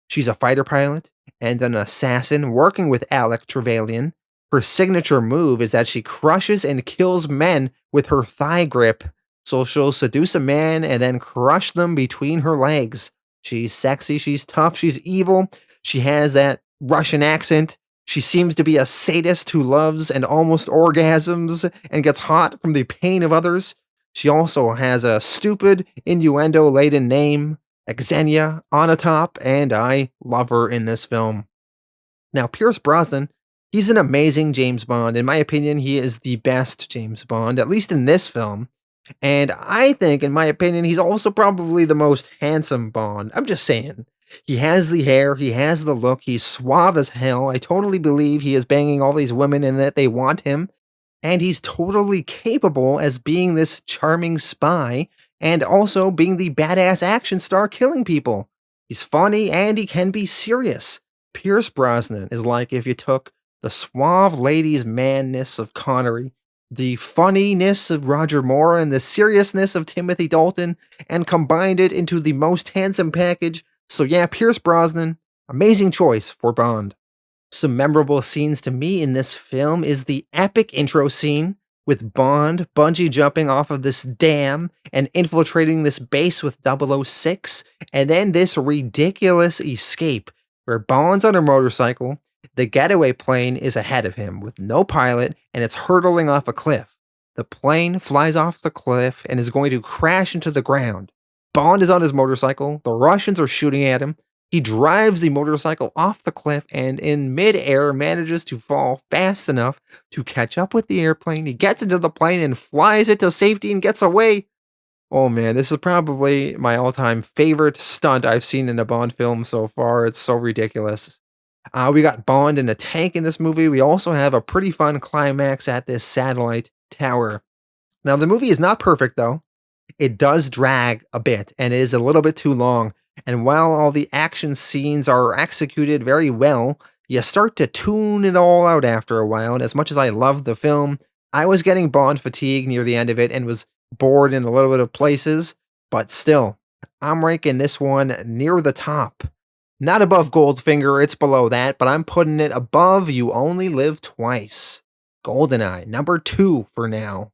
She's a fighter pilot and an assassin working with Alec Trevelyan. Her signature move is that she crushes and kills men with her thigh grip. So she'll seduce a man and then crush them between her legs. She's sexy, she's tough, she's evil. She has that Russian accent. She seems to be a sadist who loves and almost orgasms and gets hot from the pain of others. She also has a stupid, innuendo-laden name, Xenia Onatop, and I love her in this film. Now, Pierce Brosnan, he's an amazing James Bond. In my opinion, he is the best James Bond, at least in this film. And I think, in my opinion, he's also probably the most handsome Bond. I'm just saying. He has the hair, he has the look, he's suave as hell. I totally believe he is banging all these women and that they want him. And he's totally capable as being this charming spy and also being the badass action star killing people. He's funny and he can be serious. Pierce Brosnan is like if you took the suave ladies' manness of Connery, the funniness of Roger Moore, and the seriousness of Timothy Dalton, and combined it into the most handsome package. So yeah, Pierce Brosnan, amazing choice for Bond. Some memorable scenes to me in this film is the epic intro scene with Bond bungee jumping off of this dam and infiltrating this base with 006, and then this ridiculous escape where Bond's on a motorcycle, the getaway plane is ahead of him with no pilot, and it's hurtling off a cliff. The plane flies off the cliff and is going to crash into the ground. Bond is on his motorcycle, the Russians are shooting at him. He drives the motorcycle off the cliff and in midair manages to fall fast enough to catch up with the airplane. He gets into the plane and flies it to safety and gets away. Oh man, this is probably my all-time favorite stunt I've seen in a Bond film so far. It's so ridiculous. We got Bond in a tank in this movie. We also have a pretty fun climax at this satellite tower. Now, the movie is not perfect, though. It does drag a bit and is a little bit too long. And while all the action scenes are executed very well, you start to tune it all out after a while. And as much as I loved the film, I was getting Bond fatigue near the end of it and was bored in a little bit of places. But still, I'm ranking this one near the top. Not above Goldfinger, it's below that, but I'm putting it above You Only Live Twice. GoldenEye, number 2 for now.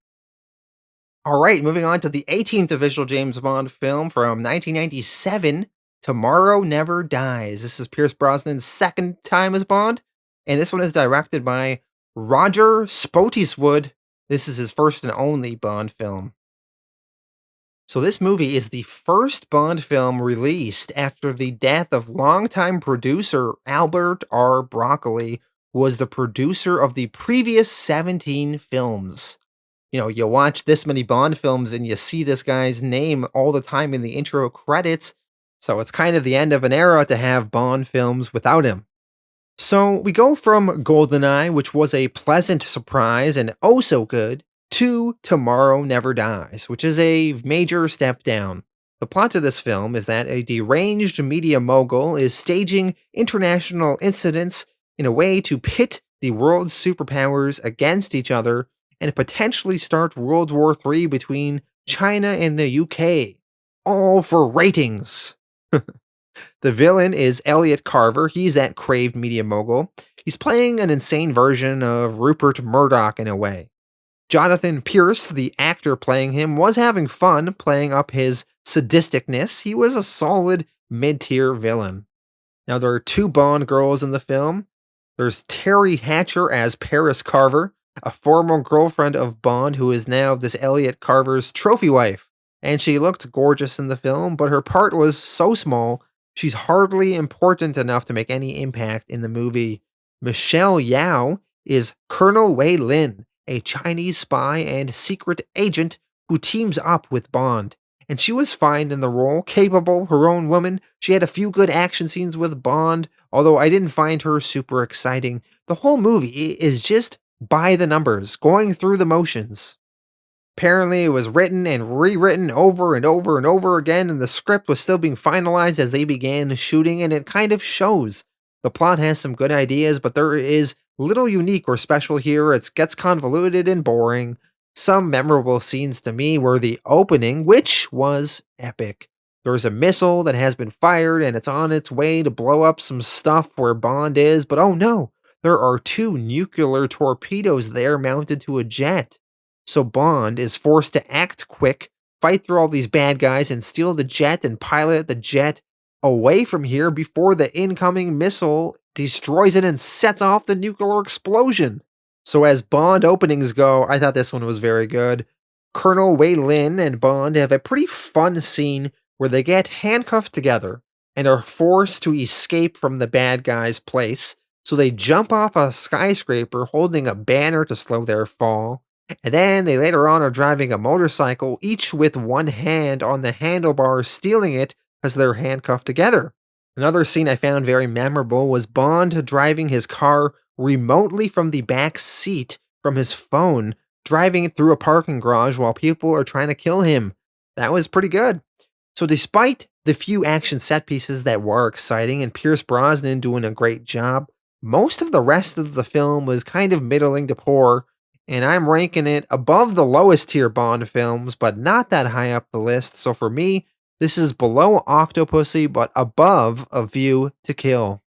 Alright, moving on to the 18th official James Bond film from 1997, Tomorrow Never Dies. This is Pierce Brosnan's second time as Bond, and this one is directed by Roger Spottiswoode. This is his first and only Bond film. So this movie is the first Bond film released after the death of longtime producer Albert R. Broccoli, who was the producer of the previous 17 films. You know, you watch this many Bond films and you see this guy's name all the time in the intro credits, so it's kind of the end of an era to have Bond films without him. So we go from GoldenEye, which was a pleasant surprise and oh so good, to Tomorrow Never Dies, which is a major step down. The plot of this film is that a deranged media mogul is staging international incidents in a way to pit the world's superpowers against each other and potentially start World War III between China and the UK. All for ratings. The villain is Elliot Carver. He's that craved media mogul. He's playing an insane version of Rupert Murdoch in a way. Jonathan Pierce, the actor playing him, was having fun playing up his sadisticness. He was a solid mid-tier villain. Now, there are 2 Bond girls in the film. There's Terry Hatcher as Paris Carver, a former girlfriend of Bond who is now this Elliot Carver's trophy wife. And she looked gorgeous in the film, but her part was so small, she's hardly important enough to make any impact in the movie. Michelle Yao is Colonel Wei Lin, a Chinese spy and secret agent who teams up with Bond. and she was fine in the role, capable, her own woman. She had a few good action scenes with Bond, although I didn't find her super exciting. The whole movie is just by the numbers, going through the motions. Apparently, it was written and rewritten over and over and over again, and the script was still being finalized as they began shooting, and it kind of shows. The plot has some good ideas, but there is little unique or special here. It gets convoluted and boring. Some memorable scenes to me were the opening, which was epic. There's a missile that has been fired, and it's on its way to blow up some stuff where Bond is, but oh no, there are two nuclear torpedoes there mounted to a jet. So Bond is forced to act quick, fight through all these bad guys, and steal the jet and pilot the jet away from here before the incoming missile destroys it and sets off the nuclear explosion. So as Bond openings go, I thought this one was very good. Colonel Wei Lin and Bond have a pretty fun scene where they get handcuffed together and are forced to escape from the bad guy's place. So they jump off a skyscraper holding a banner to slow their fall. And then they later on are driving a motorcycle, each with one hand on the handlebars, stealing it as they're handcuffed together. Another scene I found very memorable was Bond driving his car remotely from the back seat from his phone, driving it through a parking garage while people are trying to kill him. That was pretty good. So despite the few action set pieces that were exciting and Pierce Brosnan doing a great job, most of the rest of the film was kind of middling to poor, and I'm ranking it above the lowest tier Bond films, but not that high up the list. So for me, this is below Octopussy, but above A View to Kill.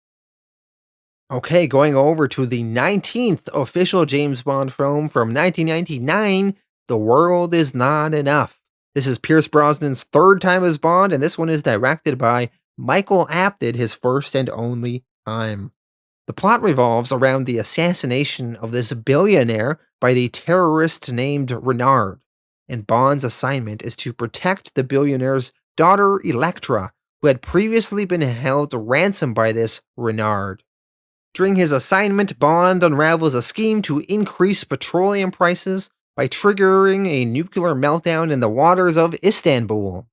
Okay, going over to the 19th official James Bond film from 1999, The World Is Not Enough. This is Pierce Brosnan's third time as Bond, and this one is directed by Michael Apted, his first and only time. The plot revolves around the assassination of this billionaire by the terrorist named Renard, and Bond's assignment is to protect the billionaire's daughter Electra, who had previously been held ransom by this Renard. During his assignment, Bond unravels a scheme to increase petroleum prices by triggering a nuclear meltdown in the waters of Istanbul.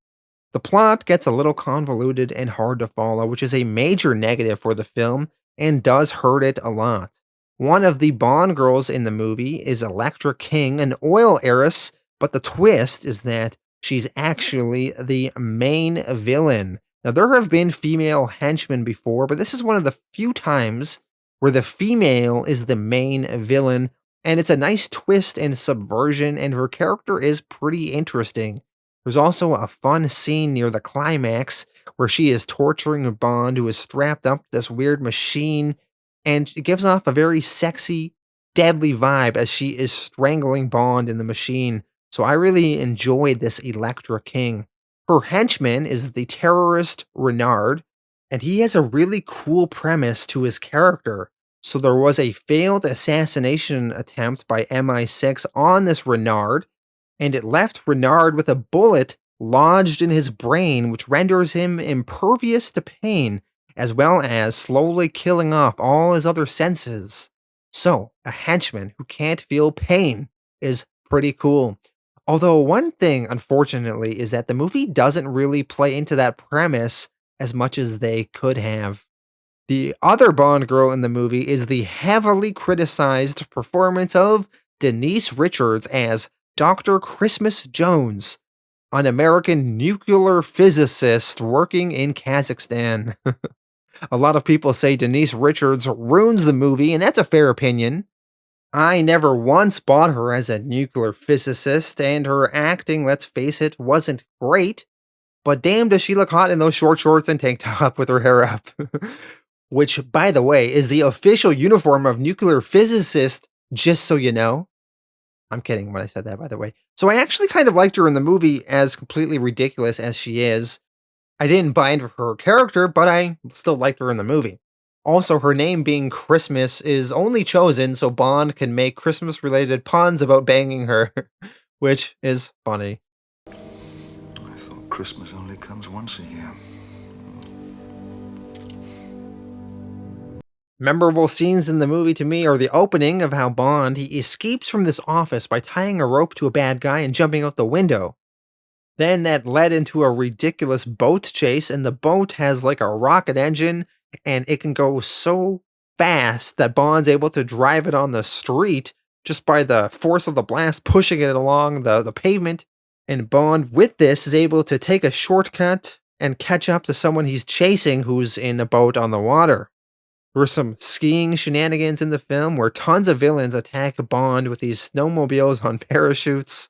The plot gets a little convoluted and hard to follow, which is a major negative for the film and does hurt it a lot. One of the Bond girls in the movie is Electra King, an oil heiress, but the twist is that she's actually the main villain. Now, there have been female henchmen before, but this is one of the few times where the female is the main villain, and it's a nice twist and subversion, and her character is pretty interesting. There's also a fun scene near the climax where she is torturing Bond, who is strapped up to this weird machine, and it gives off a very sexy, deadly vibe as she is strangling Bond in the machine. So I really enjoyed this Electra King. Her henchman is the terrorist Renard, and he has a really cool premise to his character. So there was a failed assassination attempt by MI6 on this Renard, and it left Renard with a bullet lodged in his brain, which renders him impervious to pain, as well as slowly killing off all his other senses. So, a henchman who can't feel pain is pretty cool. Although one thing, unfortunately, is that the movie doesn't really play into that premise as much as they could have. The other Bond girl in the movie is the heavily criticized performance of Denise Richards as Dr. Christmas Jones, an American nuclear physicist working in Kazakhstan. A lot of people say Denise Richards ruins the movie, and that's a fair opinion. I never once bought her as a nuclear physicist, and her acting, let's face it, wasn't great. But damn, does she look hot in those short shorts and tank top with her hair up. Which, by the way, is the official uniform of nuclear physicist, just so you know. I'm kidding when I said that, by the way. So I actually kind of liked her in the movie, as completely ridiculous as she is. I didn't buy into her character, but I still liked her in the movie. Also, her name being Christmas is only chosen so Bond can make Christmas-related puns about banging her, which is funny.
I thought Christmas only comes once a year.
Memorable scenes in the movie to me are the opening of how Bond he escapes from this office by tying a rope to a bad guy and jumping out the window. Then that led into a ridiculous boat chase, and the boat has like a rocket engine, and it can go so fast that Bond's able to drive it on the street just by the force of the blast pushing it along the pavement. And Bond, with this, is able to take a shortcut and catch up to someone he's chasing who's in a boat on the water. There were some skiing shenanigans in the film where tons of villains attack Bond with these snowmobiles on parachutes.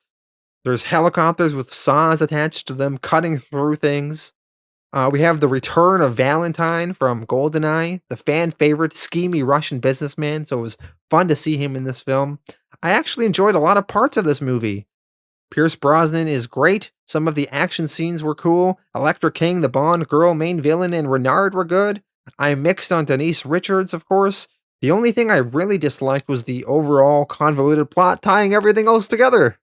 There's helicopters with saws attached to them cutting through things. We have the return of Valentine from GoldenEye, the fan favorite schemy Russian businessman, so it was fun to see him in this film. I actually enjoyed a lot of parts of this movie. Pierce Brosnan is great. Some of the action scenes were cool. Electra King, the Bond girl main villain, and Renard were good. I mixed on Denise Richards, of course. The only thing I really disliked was the overall convoluted plot tying everything else together.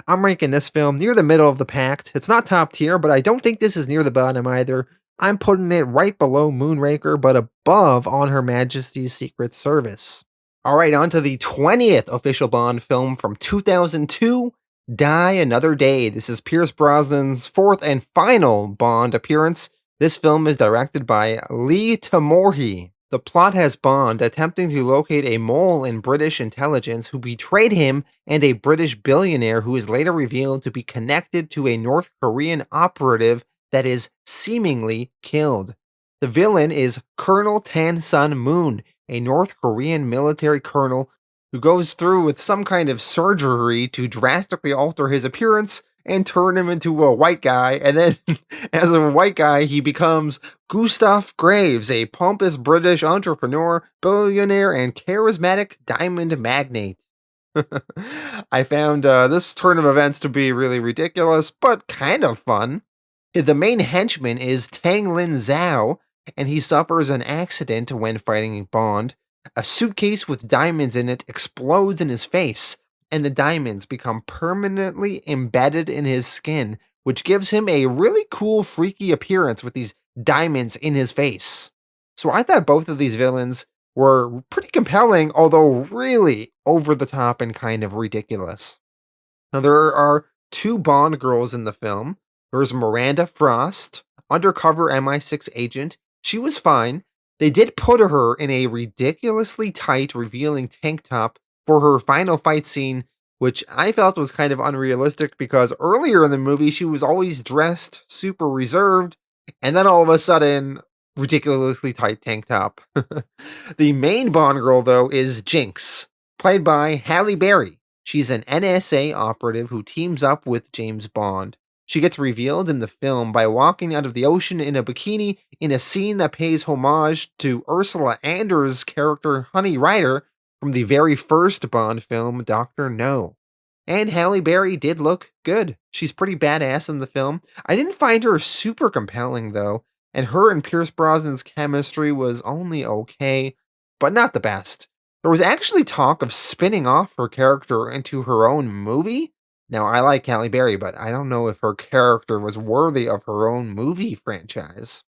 I'm ranking this film near the middle of the pack. It's not top tier, but I don't think this is near the bottom either. I'm putting it right below Moonraker, but above On Her Majesty's Secret Service. Alright, on to the 20th official Bond film from 2002, Die Another Day. This is Pierce Brosnan's fourth and final Bond appearance. This film is directed by Lee Tamorhi. The plot has Bond attempting to locate a mole in British intelligence who betrayed him and a British billionaire who is later revealed to be connected to a North Korean operative that is seemingly killed. The villain is Colonel Tan-Sun Moon, a North Korean military colonel who goes through with some kind of surgery to drastically alter his appearance and turn him into a white guy, and then as a white guy he becomes Gustav Graves, a pompous British entrepreneur, billionaire, and charismatic diamond magnate. I found this turn of events to be really ridiculous, but kind of fun. The main henchman is Tang Lin Zhao, and he suffers an accident when fighting Bond. A suitcase with diamonds in it explodes in his face, and the diamonds become permanently embedded in his skin, which gives him a really cool, freaky appearance with these diamonds in his face. So I thought both of these villains were pretty compelling, although really over the top and kind of ridiculous. Now, there are two Bond girls in the film. There's Miranda Frost, undercover MI6 agent. She was fine. They did put her in a ridiculously tight, revealing tank top for her final fight scene, which I felt was kind of unrealistic because earlier in the movie she was always dressed super reserved, and then all of a sudden, ridiculously tight tank top. The main Bond girl, though, is Jinx, played by Halle Berry. She's an NSA operative who teams up with James Bond. She gets revealed in the film by walking out of the ocean in a bikini in a scene that pays homage to Ursula Andress' character Honey Rider from the very first Bond film, Dr. No. And Halle Berry did look good. She's pretty badass in the film. I didn't find her super compelling, though, and her and Pierce Brosnan's chemistry was only okay, but not the best. There was actually talk of spinning off her character into her own movie. Now, I like Halle Berry, but I don't know if her character was worthy of her own movie franchise.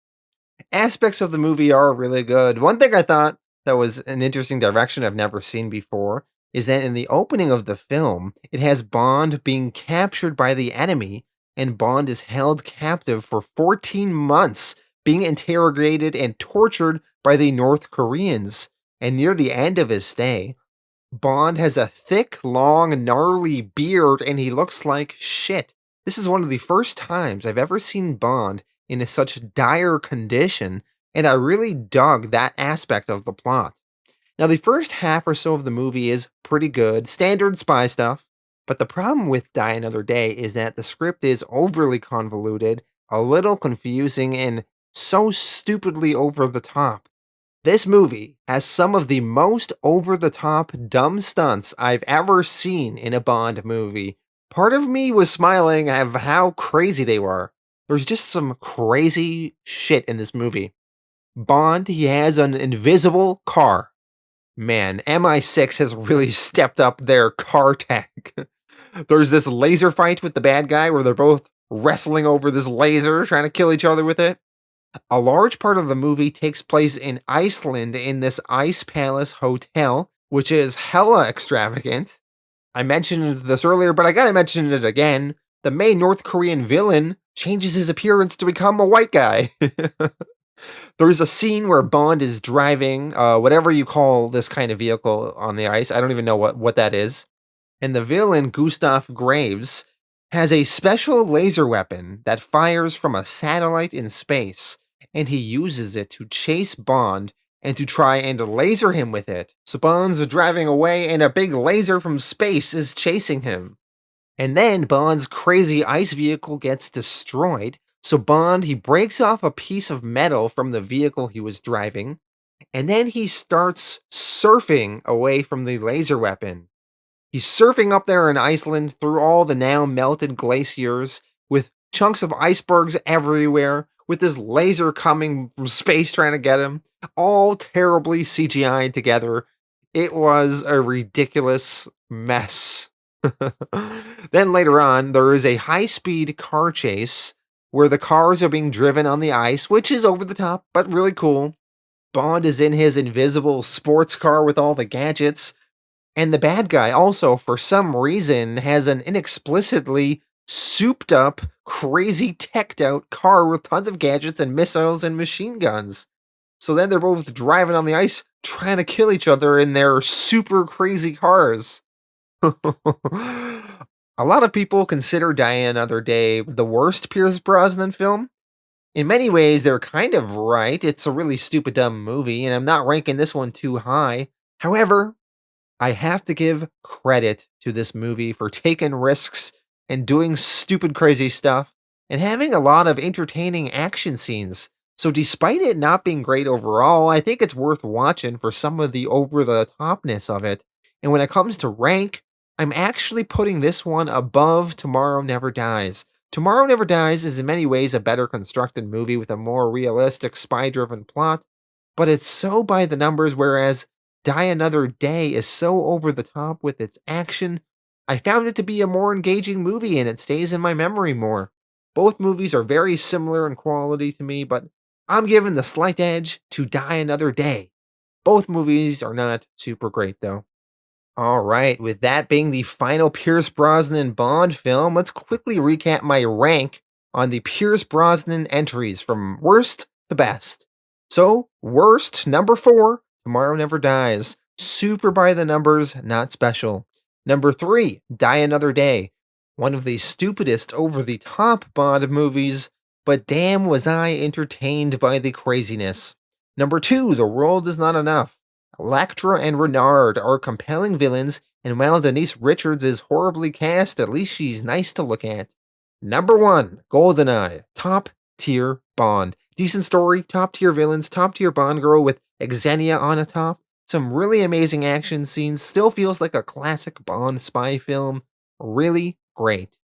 Aspects of the movie are really good. One thing I thought that was an interesting direction I've never seen before is that in the opening of the film, it has Bond being captured by the enemy, and Bond is held captive for 14 months, being interrogated and tortured by the North Koreans. And near the end of his stay, Bond has a thick, long, gnarly beard, and he looks like shit. This is one of the first times I've ever seen Bond in such dire condition, and I really dug that aspect of the plot. Now, the first half or so of the movie is pretty good, standard spy stuff, but the problem with Die Another Day is that the script is overly convoluted, a little confusing, and so stupidly over the top. This movie has some of the most over-the-top dumb stunts I've ever seen in a Bond movie. Part of me was smiling at how crazy they were. There's just some crazy shit in this movie. Bond, he has an invisible car. Man, MI6 has really stepped up their car tech. There's this laser fight with the bad guy where they're both wrestling over this laser, trying to kill each other with it. A large part of the movie takes place in Iceland in this Ice Palace hotel, which is hella extravagant. I mentioned this earlier, but I gotta mention it again. the main North Korean villain changes his appearance to become a white guy. There's a scene where Bond is driving, whatever you call this kind of vehicle on the ice. I don't even know what that is. And the villain, Gustav Graves, has a special laser weapon that fires from a satellite in space, and he uses it to chase Bond and to try and laser him with it. So Bond's driving away, and a big laser from space is chasing him. And then Bond's crazy ice vehicle gets destroyed, so Bond, he breaks off a piece of metal from the vehicle he was driving, and then he starts surfing away from the laser weapon. He's surfing up there in Iceland through all the now melted glaciers with chunks of icebergs everywhere, with this laser coming from space trying to get him, all terribly CGI'd together. It was a ridiculous mess. Then later on, there is a high-speed car chase where the cars are being driven on the ice, which is over the top, but really cool. Bond is in his invisible sports car with all the gadgets, and the bad guy also, for some reason, has an inexplicitly souped-up, crazy teched-out car with tons of gadgets and missiles and machine guns. So then they're both driving on the ice, trying to kill each other in their super crazy cars. A lot of people consider Die Another Day the worst Pierce Brosnan film. In many ways, they're kind of right. It's a really stupid, dumb movie, and I'm not ranking this one too high. However, I have to give credit to this movie for taking risks and doing stupid, crazy stuff, and having a lot of entertaining action scenes. So despite it not being great overall, I think it's worth watching for some of the over-the-topness of it. And when it comes to rank, I'm actually putting this one above Tomorrow Never Dies. Tomorrow Never Dies is in many ways a better constructed movie with a more realistic, spy-driven plot, but it's so by the numbers, whereas Die Another Day is so over the top with its action. I found it to be a more engaging movie, and it stays in my memory more. Both movies are very similar in quality to me, but I'm giving the slight edge to Die Another Day. Both movies are not super great, though. Alright, with that being the final Pierce Brosnan Bond film, let's quickly recap my rank on the Pierce Brosnan entries from worst to best. So, worst, number 4, Tomorrow Never Dies. Super by the numbers, not special. Number 3, Die Another Day. One of the stupidest over-the-top Bond movies, but damn was I entertained by the craziness. Number 2, The World Is Not Enough. Electra and Renard are compelling villains, and while Denise Richards is horribly cast, at least she's nice to look at. Number 1, GoldenEye. Top-tier Bond. Decent story, top-tier villains, top-tier Bond girl with Xenia on a top. Some really amazing action scenes, still feels like a classic Bond spy film. Really great.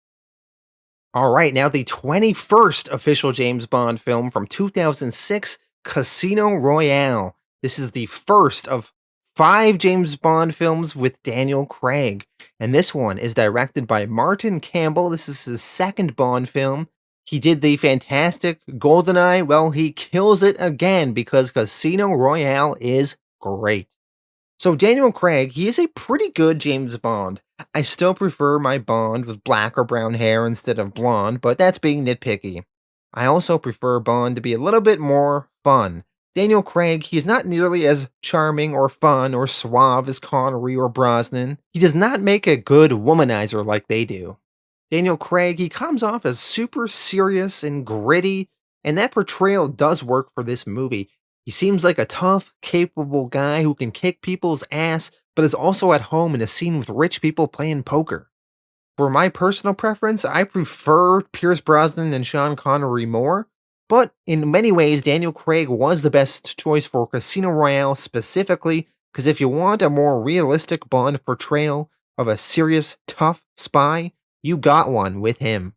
Alright, now the 21st official James Bond film from 2006, Casino Royale. This is the first of 5 James Bond films with Daniel Craig, and this one is directed by Martin Campbell. This is his second Bond film. He did the fantastic GoldenEye. Well, he kills it again because Casino Royale is great. So Daniel Craig, he is a pretty good James Bond. I still prefer my Bond with black or brown hair instead of blonde, but that's being nitpicky. I also prefer Bond to be a little bit more fun. Daniel Craig, he is not nearly as charming or fun or suave as Connery or Brosnan. He does not make a good womanizer like they do. Daniel Craig, he comes off as super serious and gritty, and that portrayal does work for this movie. He seems like a tough, capable guy who can kick people's ass, but is also at home in a scene with rich people playing poker. For my personal preference, I prefer Pierce Brosnan and Sean Connery more, but in many ways, Daniel Craig was the best choice for Casino Royale specifically, because if you want a more realistic Bond portrayal of a serious, tough spy, you got one with him.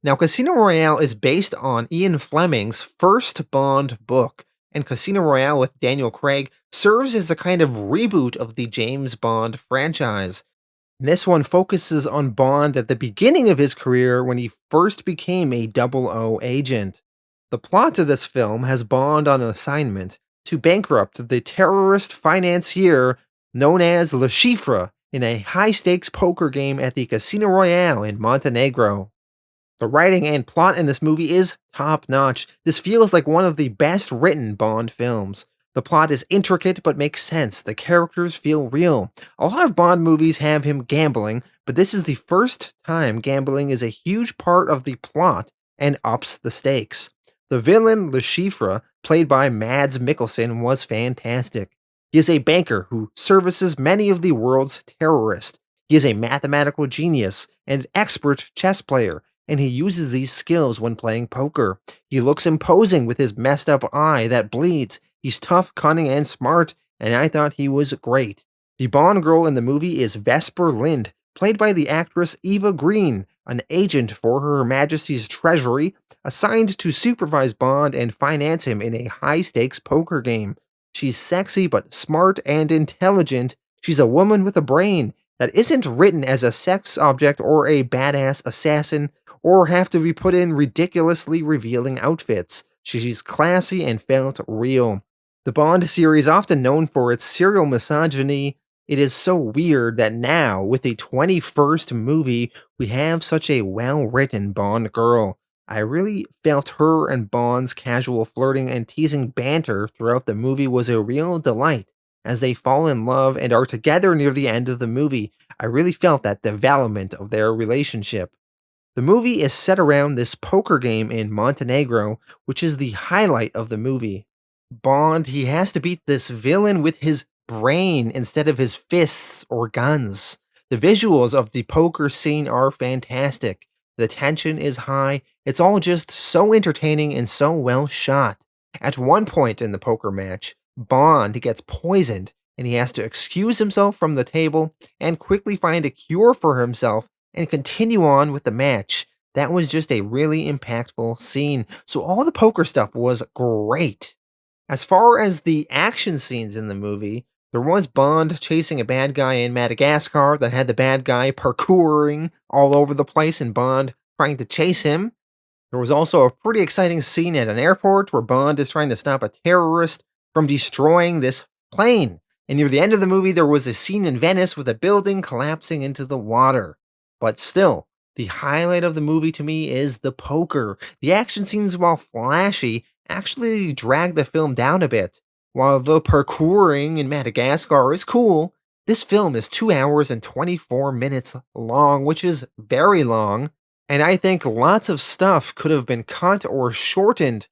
Now, Casino Royale is based on Ian Fleming's first Bond book, and Casino Royale with Daniel Craig serves as a kind of reboot of the James Bond franchise. And this one focuses on Bond at the beginning of his career when he first became a 00 agent. The plot of this film has Bond on assignment to bankrupt the terrorist financier known as Le Chiffre in a high-stakes poker game at the Casino Royale in Montenegro. The writing and plot in this movie is top-notch. This feels like one of the best written Bond films. The plot is intricate but makes sense. The characters feel real. A lot of Bond movies have him gambling, but this is the first time gambling is a huge part of the plot and ups the stakes. The villain, Le Chiffre, played by Mads Mikkelsen, was fantastic. He is a banker who services many of the world's terrorists. He is a mathematical genius and expert chess player, and he uses these skills when playing poker. He looks imposing with his messed up eye that bleeds. He's tough, cunning, and smart, and I thought he was great. The Bond girl in the movie is Vesper Lind, played by the actress Eva Green, an agent for Her Majesty's Treasury, assigned to supervise Bond and finance him in a high-stakes poker game. She's sexy but smart and intelligent. She's a woman with a brain that isn't written as a sex object or a badass assassin or have to be put in ridiculously revealing outfits. She's classy and felt real. The Bond series, often known for its serial misogyny, it is so weird that now, with the 21st movie, we have such a well-written Bond girl. I really felt her and Bond's casual flirting and teasing banter throughout the movie was a real delight. As they fall in love and are together near the end of the movie, I really felt that development of their relationship. The movie is set around this poker game in Montenegro, which is the highlight of the movie. Bond, he has to beat this villain with his brain instead of his fists or guns. The visuals of the poker scene are fantastic. The tension is high. It's all just so entertaining and so well shot. At one point in the poker match, Bond gets poisoned and he has to excuse himself from the table and quickly find a cure for himself and continue on with the match. That was just a really impactful scene. So all the poker stuff was great. As far as the action scenes in the movie, there was Bond chasing a bad guy in Madagascar that had the bad guy parkouring all over the place and Bond trying to chase him. There was also a pretty exciting scene at an airport where Bond is trying to stop a terrorist from destroying this plane. And near the end of the movie, there was a scene in Venice with a building collapsing into the water. But still, the highlight of the movie to me is the poker. The action scenes, while flashy, actually drag the film down a bit. While the parkouring in Madagascar is cool, this film is 2 hours and 24 minutes long, which is very long, and I think lots of stuff could have been cut or shortened.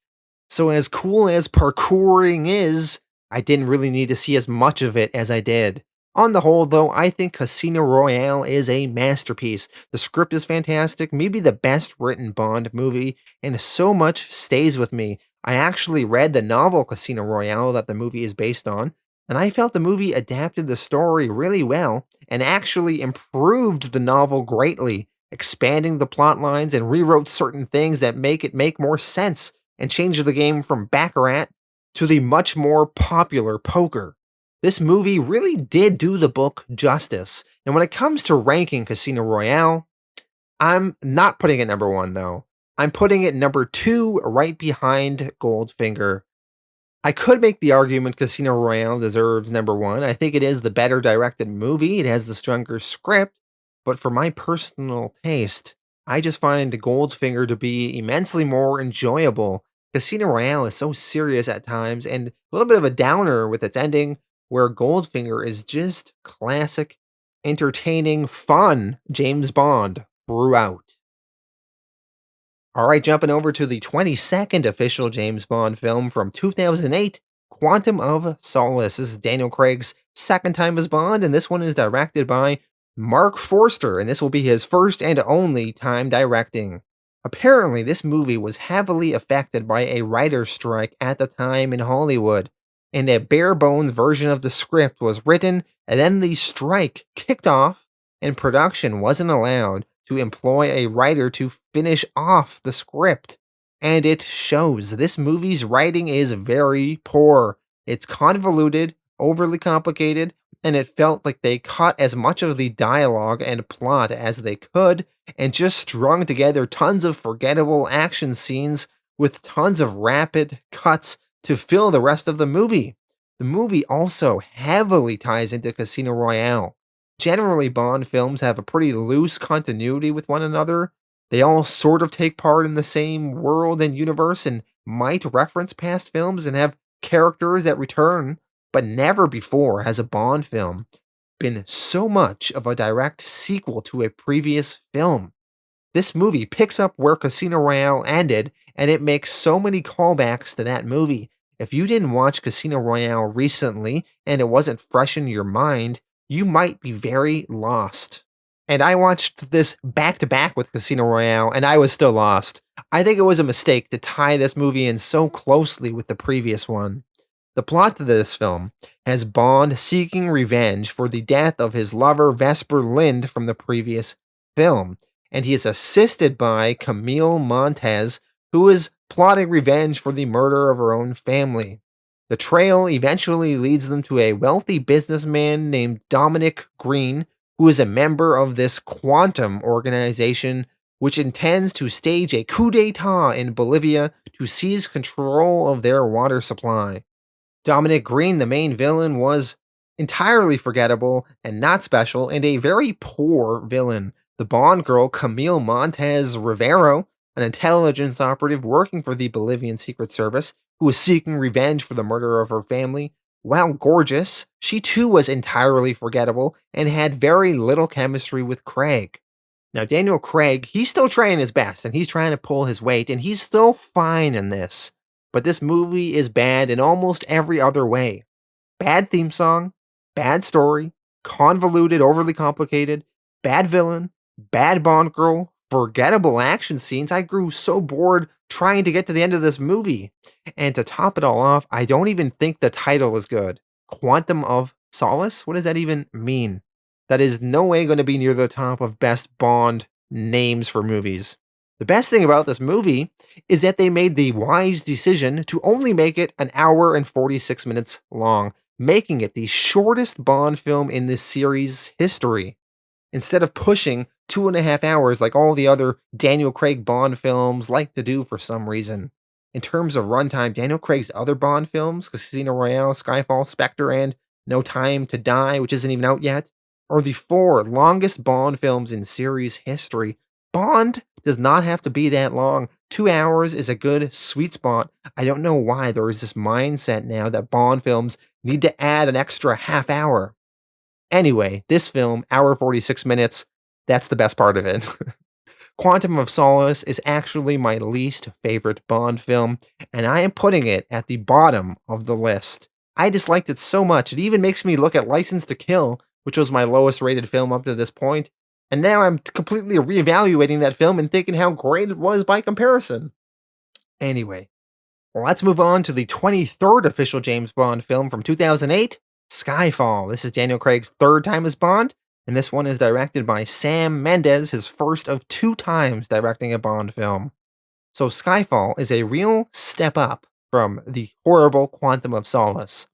So as cool as parkouring is, I didn't really need to see as much of it as I did. On the whole, though, I think Casino Royale is a masterpiece. The script is fantastic, maybe the best written Bond movie, and so much stays with me. I actually read the novel Casino Royale that the movie is based on, and I felt the movie adapted the story really well and actually improved the novel greatly, expanding the plot lines and rewrote certain things that make it make more sense and changed the game from Baccarat to the much more popular poker. This movie really did do the book justice, and when it comes to ranking Casino Royale, I'm not putting it number 1 though. I'm putting it number 2 right behind Goldfinger. I could make the argument Casino Royale deserves number 1. I think it is the better directed movie, it has the stronger script, but for my personal taste, I just find Goldfinger to be immensely more enjoyable. Casino Royale is so serious at times and a little bit of a downer with its ending, where Goldfinger is just classic, entertaining, fun James Bond throughout. Alright, jumping over to the 22nd official James Bond film from 2008, Quantum of Solace. This is Daniel Craig's second time as Bond, and this one is directed by Mark Forster, and this will be his first and only time directing. Apparently, this movie was heavily affected by a writer's strike at the time in Hollywood, and a bare-bones version of the script was written, and then the strike kicked off, and production wasn't allowed to employ a writer to finish off the script. And it shows. This movie's writing is very poor. It's convoluted, overly complicated, and it felt like they cut as much of the dialogue and plot as they could, and just strung together tons of forgettable action scenes with tons of rapid cuts to fill the rest of the movie. The movie also heavily ties into Casino Royale. Generally, Bond films have a pretty loose continuity with one another. They all sort of take part in the same world and universe and might reference past films and have characters that return, but never before has a Bond film been so much of a direct sequel to a previous film. This movie picks up where Casino Royale ended, and it makes so many callbacks to that movie. If you didn't watch Casino Royale recently and it wasn't fresh in your mind, you might be very lost. And I watched this back to back with Casino Royale, and I was still lost. I think it was a mistake to tie this movie in so closely with the previous one. The plot to this film has Bond seeking revenge for the death of his lover Vesper Lind from the previous film, and he is assisted by Camille Montez, who is plotting revenge for the murder of her own family. The trail eventually leads them to a wealthy businessman named Dominic Green, who is a member of this quantum organization which intends to stage a coup d'etat in Bolivia to seize control of their water supply. Dominic Green, the main villain, was entirely forgettable and not special, and a very poor villain. The Bond girl, Camille Montez Rivero, an intelligence operative working for the Bolivian Secret Service, who was seeking revenge for the murder of her family. While gorgeous, she too was entirely forgettable and had very little chemistry with Craig. Now, Daniel Craig, he's still trying his best and he's trying to pull his weight, and he's still fine in this. But this movie is bad in almost every other way. Bad theme song, bad story, convoluted, overly complicated, bad villain, bad Bond girl, forgettable action scenes. I grew so bored trying to get to the end of this movie. And to top it all off, I don't even think the title is good. Quantum of Solace? What does that even mean? That is no way going to be near the top of best Bond names for movies. The best thing about this movie is that they made the wise decision to only make it an hour and 46 minutes long, making it the shortest Bond film in this series' history. Instead of pushing 2.5 hours like all the other Daniel Craig Bond films like to do for some reason. In terms of runtime, Daniel Craig's other Bond films, Casino Royale, Skyfall, Spectre, and No Time to Die, which isn't even out yet, are the 4 longest Bond films in series history. Bond does not have to be that long. 2 hours is a good sweet spot. I don't know why there is this mindset now that Bond films need to add an extra half hour. Anyway, this film, hour 46 minutes, that's the best part of it. Quantum of Solace is actually my least favorite Bond film, and I am putting it at the bottom of the list. I disliked it so much, it even makes me look at License to Kill, which was my lowest rated film up to this point, and now I'm completely reevaluating that film and thinking how great it was by comparison. Anyway, let's move on to the 23rd official James Bond film from 2008, Skyfall. This is Daniel Craig's 3rd time as Bond, and this one is directed by Sam Mendes, his first of 2 times directing a Bond film. So Skyfall is a real step up from the horrible Quantum of Solace.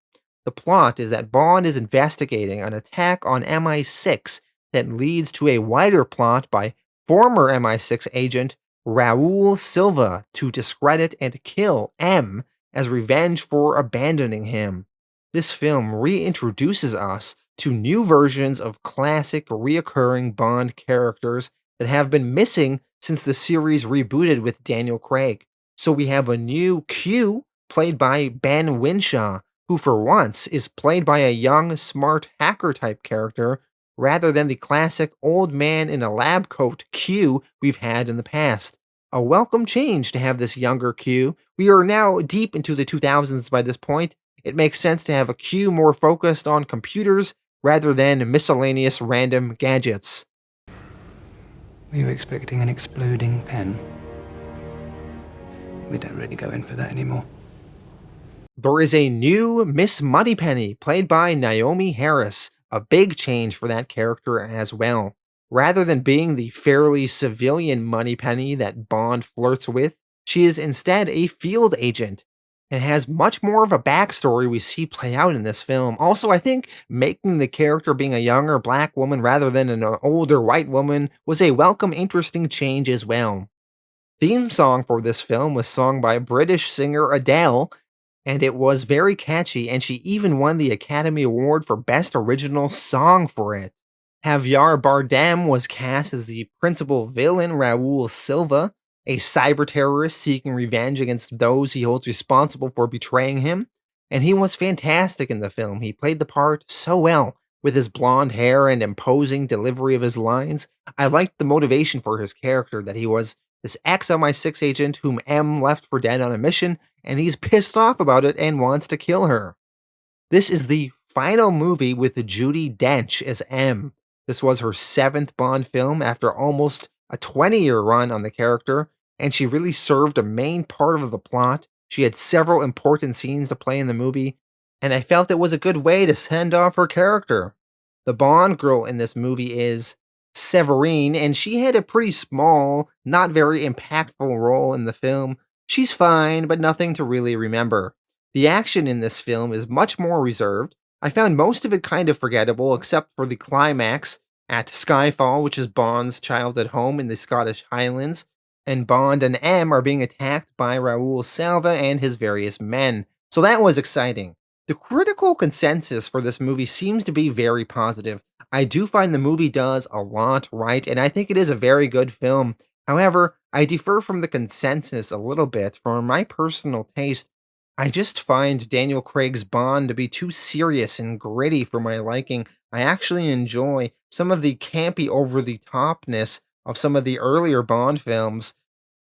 The plot is that Bond is investigating an attack on MI6 that leads to a wider plot by former MI6 agent Raul Silva to discredit and kill M as revenge for abandoning him. This film reintroduces us to new versions of classic reoccurring Bond characters that have been missing since the series rebooted with Daniel Craig. So we have a new Q, played by Ben Winshaw, who for once is played by a young, smart hacker type character, rather than the classic old man in a lab coat Q we've had in the past. A welcome change to have this younger Q. We are now deep into the 2000s by this point. It makes sense to have a Q more focused on computers rather than miscellaneous random gadgets.
Were you expecting an exploding pen? We don't really go in for that anymore.
There is a new Miss Moneypenny, played by Naomi Harris, a big change for that character as well. Rather than being the fairly civilian Moneypenny that Bond flirts with, she is instead a field agent, and has much more of a backstory we see play out in this film. Also, I think making the character being a younger black woman rather than an older white woman was a welcome, interesting change as well. Theme song for this film was sung by British singer Adele, and it was very catchy, and she even won the Academy Award for Best Original Song for it. Javier Bardem was cast as the principal villain, Raul Silva, a cyber terrorist seeking revenge against those he holds responsible for betraying him. And he was fantastic in the film. He played the part so well with his blonde hair and imposing delivery of his lines. I liked the motivation for his character, that he was this ex MI6 agent whom M left for dead on a mission, and he's pissed off about it and wants to kill her. This is the final movie with Judi Dench as M. This was her 7th Bond film after almost a 20-year run on the character, and she really served a main part of the plot. She had several important scenes to play in the movie, and I felt it was a good way to send off her character. The Bond girl in this movie is Severine, and she had a pretty small, not very impactful role in the film. She's fine, but nothing to really remember. The action in this film is much more reserved. I found most of it kind of forgettable, except for the climax at Skyfall, which is Bond's childhood home in the Scottish Highlands, and Bond and M are being attacked by Raul Silva and his various men. So that was exciting. The critical consensus for this movie seems to be very positive. I do find the movie does a lot right, and I think it is a very good film. However, I differ from the consensus a little bit. For my personal taste, I just find Daniel Craig's Bond to be too serious and gritty for my liking. I actually enjoy some of the campy over-the-topness of some of the earlier Bond films,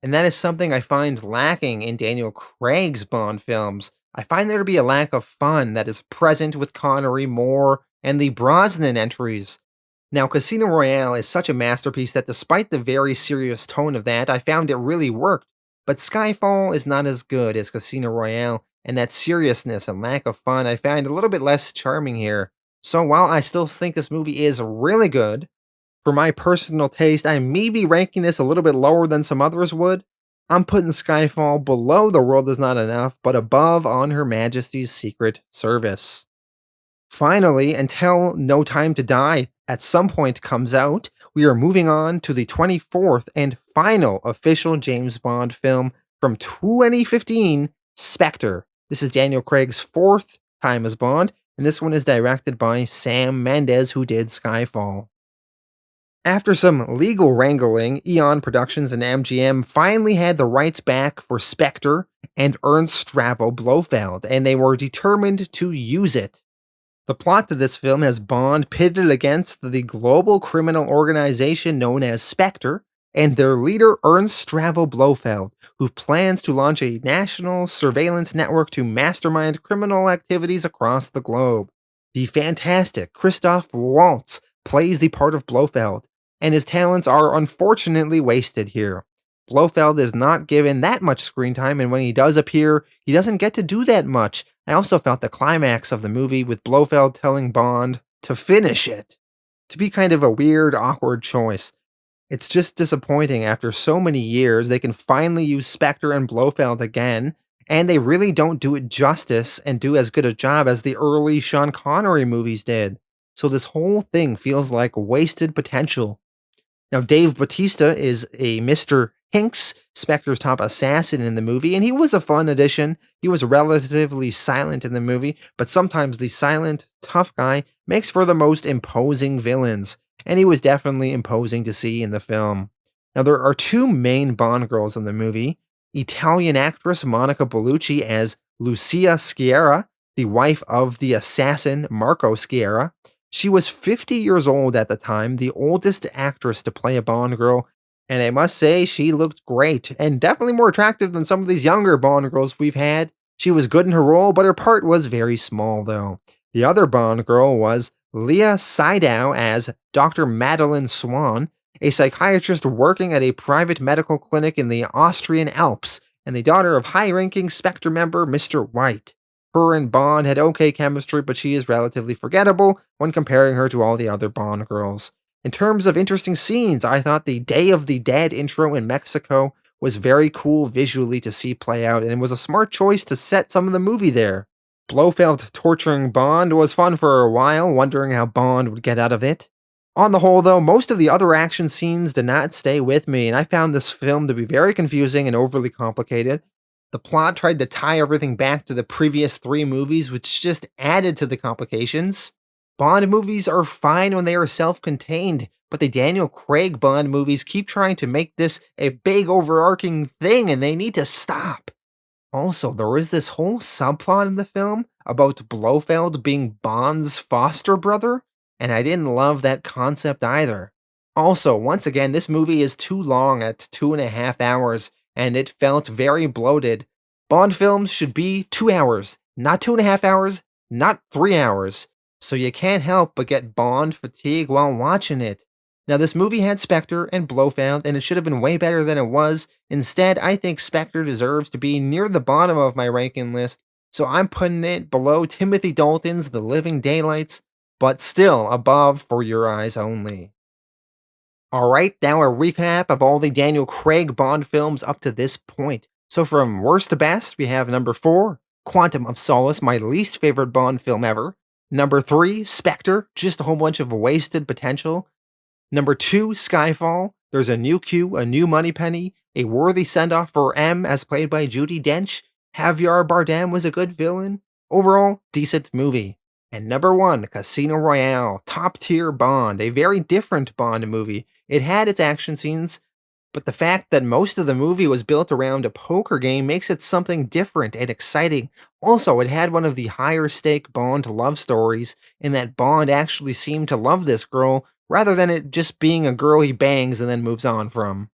and that is something I find lacking in Daniel Craig's Bond films. I find there to be a lack of fun that is present with Connery, Moore, and the Brosnan entries. Now, Casino Royale is such a masterpiece that despite the very serious tone of that, I found it really worked. But Skyfall is not as good as Casino Royale, and that seriousness and lack of fun I find a little bit less charming here. So while I still think this movie is really good, for my personal taste, I may be ranking this a little bit lower than some others would. I'm putting Skyfall below The World Is Not Enough, but above On Her Majesty's Secret Service. Finally, until No Time to Die at some point comes out, we are moving on to the 24th and final official James Bond film from 2015, Spectre. This is Daniel Craig's 4th time as Bond, and this one is directed by Sam Mendes, who did Skyfall. After some legal wrangling, Eon Productions and MGM finally had the rights back for Spectre and Ernst Stravo Blofeld, and they were determined to use it. The plot to this film has Bond pitted against the global criminal organization known as Spectre and their leader Ernst Stravo Blofeld, who plans to launch a national surveillance network to mastermind criminal activities across the globe. The fantastic Christoph Waltz plays the part of Blofeld, and his talents are unfortunately wasted here. Blofeld is not given that much screen time, and when he does appear, he doesn't get to do that much. I also felt the climax of the movie with Blofeld telling Bond to finish it to be kind of a weird, awkward choice. It's just disappointing after so many years they can finally use Spectre and Blofeld again, and they really don't do it justice and do as good a job as the early Sean Connery movies did. So this whole thing feels like wasted potential. Now, Dave Bautista is a Mr. Hinks, Spectre's top assassin in the movie, and he was a fun addition. He was relatively silent in the movie, but sometimes the silent, tough guy makes for the most imposing villains, and he was definitely imposing to see in the film. Now, there are 2 main Bond girls in the movie. Italian actress Monica Bellucci as Lucia Sciarra, the wife of the assassin Marco Sciarra. She was 50 years old at the time, the oldest actress to play a Bond girl, and I must say she looked great, and definitely more attractive than some of these younger Bond girls we've had. She was good in her role, but her part was very small though. The other Bond girl was Leah Seydow as Dr. Madeleine Swan, a psychiatrist working at a private medical clinic in the Austrian Alps, and the daughter of high-ranking Spectre member Mr. White. Her and Bond had okay chemistry, but she is relatively forgettable when comparing her to all the other Bond girls. In terms of interesting scenes, I thought the Day of the Dead intro in Mexico was very cool visually to see play out, and it was a smart choice to set some of the movie there. Blofeld torturing Bond was fun for a while, wondering how Bond would get out of it. On the whole, though, most of the other action scenes did not stay with me, and I found this film to be very confusing and overly complicated. The plot tried to tie everything back to the previous 3 movies, which just added to the complications. Bond movies are fine when they are self-contained, but the Daniel Craig Bond movies keep trying to make this a big overarching thing, and they need to stop. Also, there is this whole subplot in the film about Blofeld being Bond's foster brother, and I didn't love that concept either. Also, once again, this movie is too long at 2.5 hours, and it felt very bloated. Bond films should be 2 hours, not 2.5 hours, not 3 hours. So you can't help but get Bond fatigue while watching it. Now, this movie had Spectre and Blofeld, and it should have been way better than it was. Instead, I think Spectre deserves to be near the bottom of my ranking list, so I'm putting it below Timothy Dalton's The Living Daylights, but still above For Your Eyes Only. Alright, now a recap of all the Daniel Craig Bond films up to this point. So from worst to best, we have number 4, Quantum of Solace, my least favorite Bond film ever. Number 3, Spectre, just a whole bunch of wasted potential. Number 2, Skyfall. There's a new Q, a new Moneypenny, a worthy send-off for M as played by Judi Dench. Javier Bardem was a good villain. Overall, decent movie. And number 1, Casino Royale, top-tier Bond, a very different Bond movie. It had its action scenes, but the fact that most of the movie was built around a poker game makes it something different and exciting. Also, it had one of the higher-stake Bond love stories, in that Bond actually seemed to love this girl, rather than it just being a girl he bangs and then moves on from.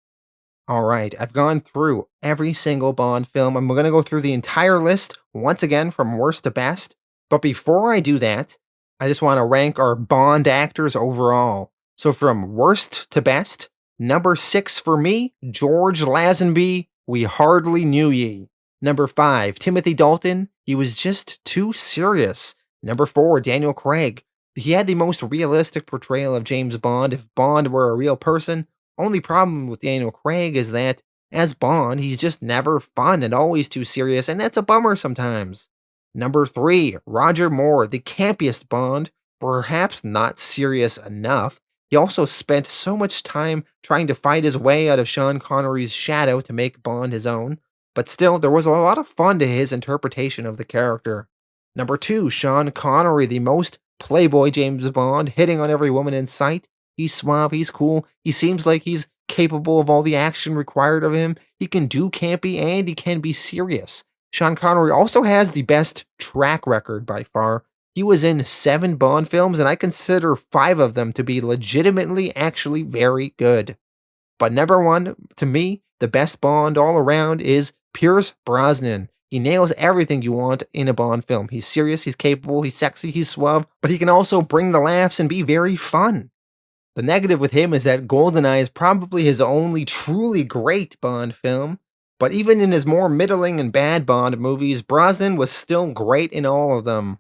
Alright, I've gone through every single Bond film. I'm going to go through the entire list, once again, from worst to best. But before I do that, I just want to rank our Bond actors overall. So from worst to best, number 6 for me, George Lazenby, We Hardly Knew Ye. Number 5, Timothy Dalton, he was just too serious. Number 4, Daniel Craig. He had the most realistic portrayal of James Bond if Bond were a real person. Only problem with Daniel Craig is that, as Bond, he's just never fun and always too serious, and that's a bummer sometimes. Number 3, Roger Moore, the campiest Bond, perhaps not serious enough. He also spent so much time trying to fight his way out of Sean Connery's shadow to make Bond his own, but still, there was a lot of fun to his interpretation of the character. Number 2, Sean Connery, the most playboy James Bond, hitting on every woman in sight. He's suave, he's cool, he seems like he's capable of all the action required of him. He can do campy and he can be serious. Sean Connery also has the best track record by far. He was in 7 Bond films, and I consider 5 of them to be legitimately actually very good. But number 1, to me, the best Bond all around is Pierce Brosnan. He nails everything you want in a Bond film. He's serious, he's capable, he's sexy, he's suave, but he can also bring the laughs and be very fun. The negative with him is that GoldenEye is probably his only truly great Bond film, but even in his more middling and bad Bond movies, Brosnan was still great in all of them.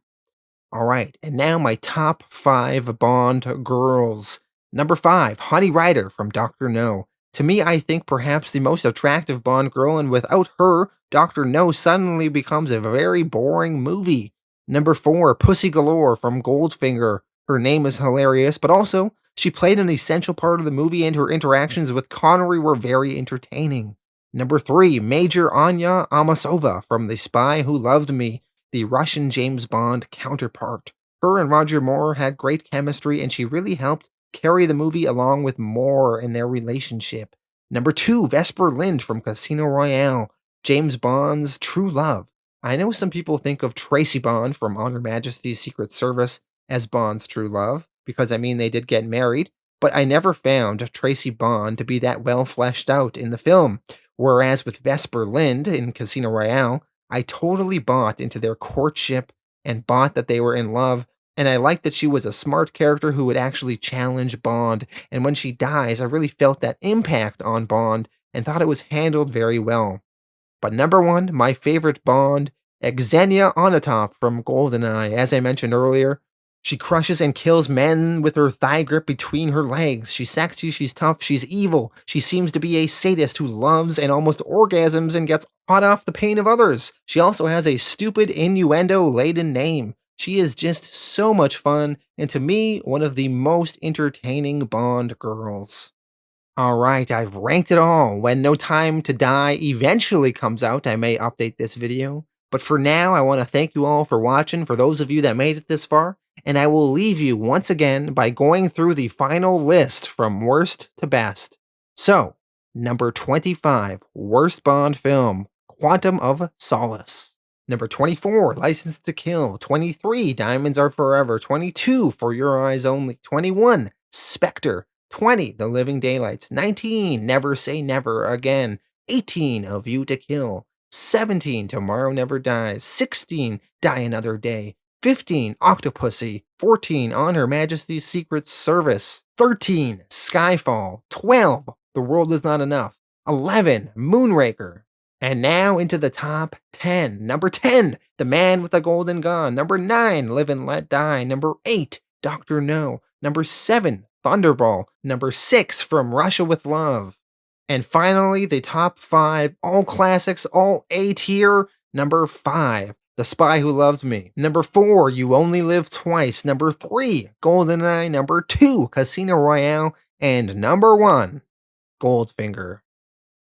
Alright, and now my top 5 Bond girls. Number 5, Honey Rider from Dr. No. To me, I think perhaps the most attractive Bond girl, and without her, Dr. No suddenly becomes a very boring movie. Number 4, Pussy Galore from Goldfinger. Her name is hilarious, but also, she played an essential part of the movie, and her interactions with Connery were very entertaining. Number 3, Major Anya Amasova from The Spy Who Loved Me, the Russian James Bond counterpart. Her and Roger Moore had great chemistry, and she really helped carry the movie along with Moore in their relationship. Number 2, Vesper Lind from Casino Royale, James Bond's true love. I know some people think of Tracy Bond from On Her Majesty's Secret Service as Bond's true love, because I mean they did get married, but I never found Tracy Bond to be that well fleshed out in the film, whereas with Vesper Lind in Casino Royale, I totally bought into their courtship and bought that they were in love, and I liked that she was a smart character who would actually challenge Bond, and when she dies, I really felt that impact on Bond and thought it was handled very well. But number 1, my favorite Bond, Xenia Onatopp from GoldenEye. As I mentioned earlier, she crushes and kills men with her thigh grip between her legs. She's sexy, she's tough, she's evil. She seems to be a sadist who loves and almost orgasms and gets hot off the pain of others. She also has a stupid innuendo-laden name. She is just so much fun, and to me, one of the most entertaining Bond girls. Alright, I've ranked it all. When No Time to Die eventually comes out, I may update this video. But for now, I want to thank you all for watching, for those of you that made it this far. and I will leave you once again by going through the final list from worst to best. So, number 25, worst Bond film, Quantum of Solace. Number 24, License to Kill. 23, Diamonds Are Forever. 22, For Your Eyes Only. 21, Spectre. 20, The Living Daylights. 19, Never Say Never Again. 18, A View to Kill. 17, Tomorrow Never Dies. 16, Die Another Day. 15, Octopussy. 14, On Her Majesty's Secret Service. 13, Skyfall. 12, The World Is Not Enough. 11, Moonraker. And now into the top 10. Number 10, The Man with the Golden Gun. Number 9, Live and Let Die. Number 8, Dr. No. Number 7, Thunderball. Number 6, From Russia with Love. And finally, the top 5, all classics, all A tier. Number 5, The Spy Who Loved Me. Number 4, You Only Live Twice. Number 3, GoldenEye. Number 2, Casino Royale. And number 1, Goldfinger.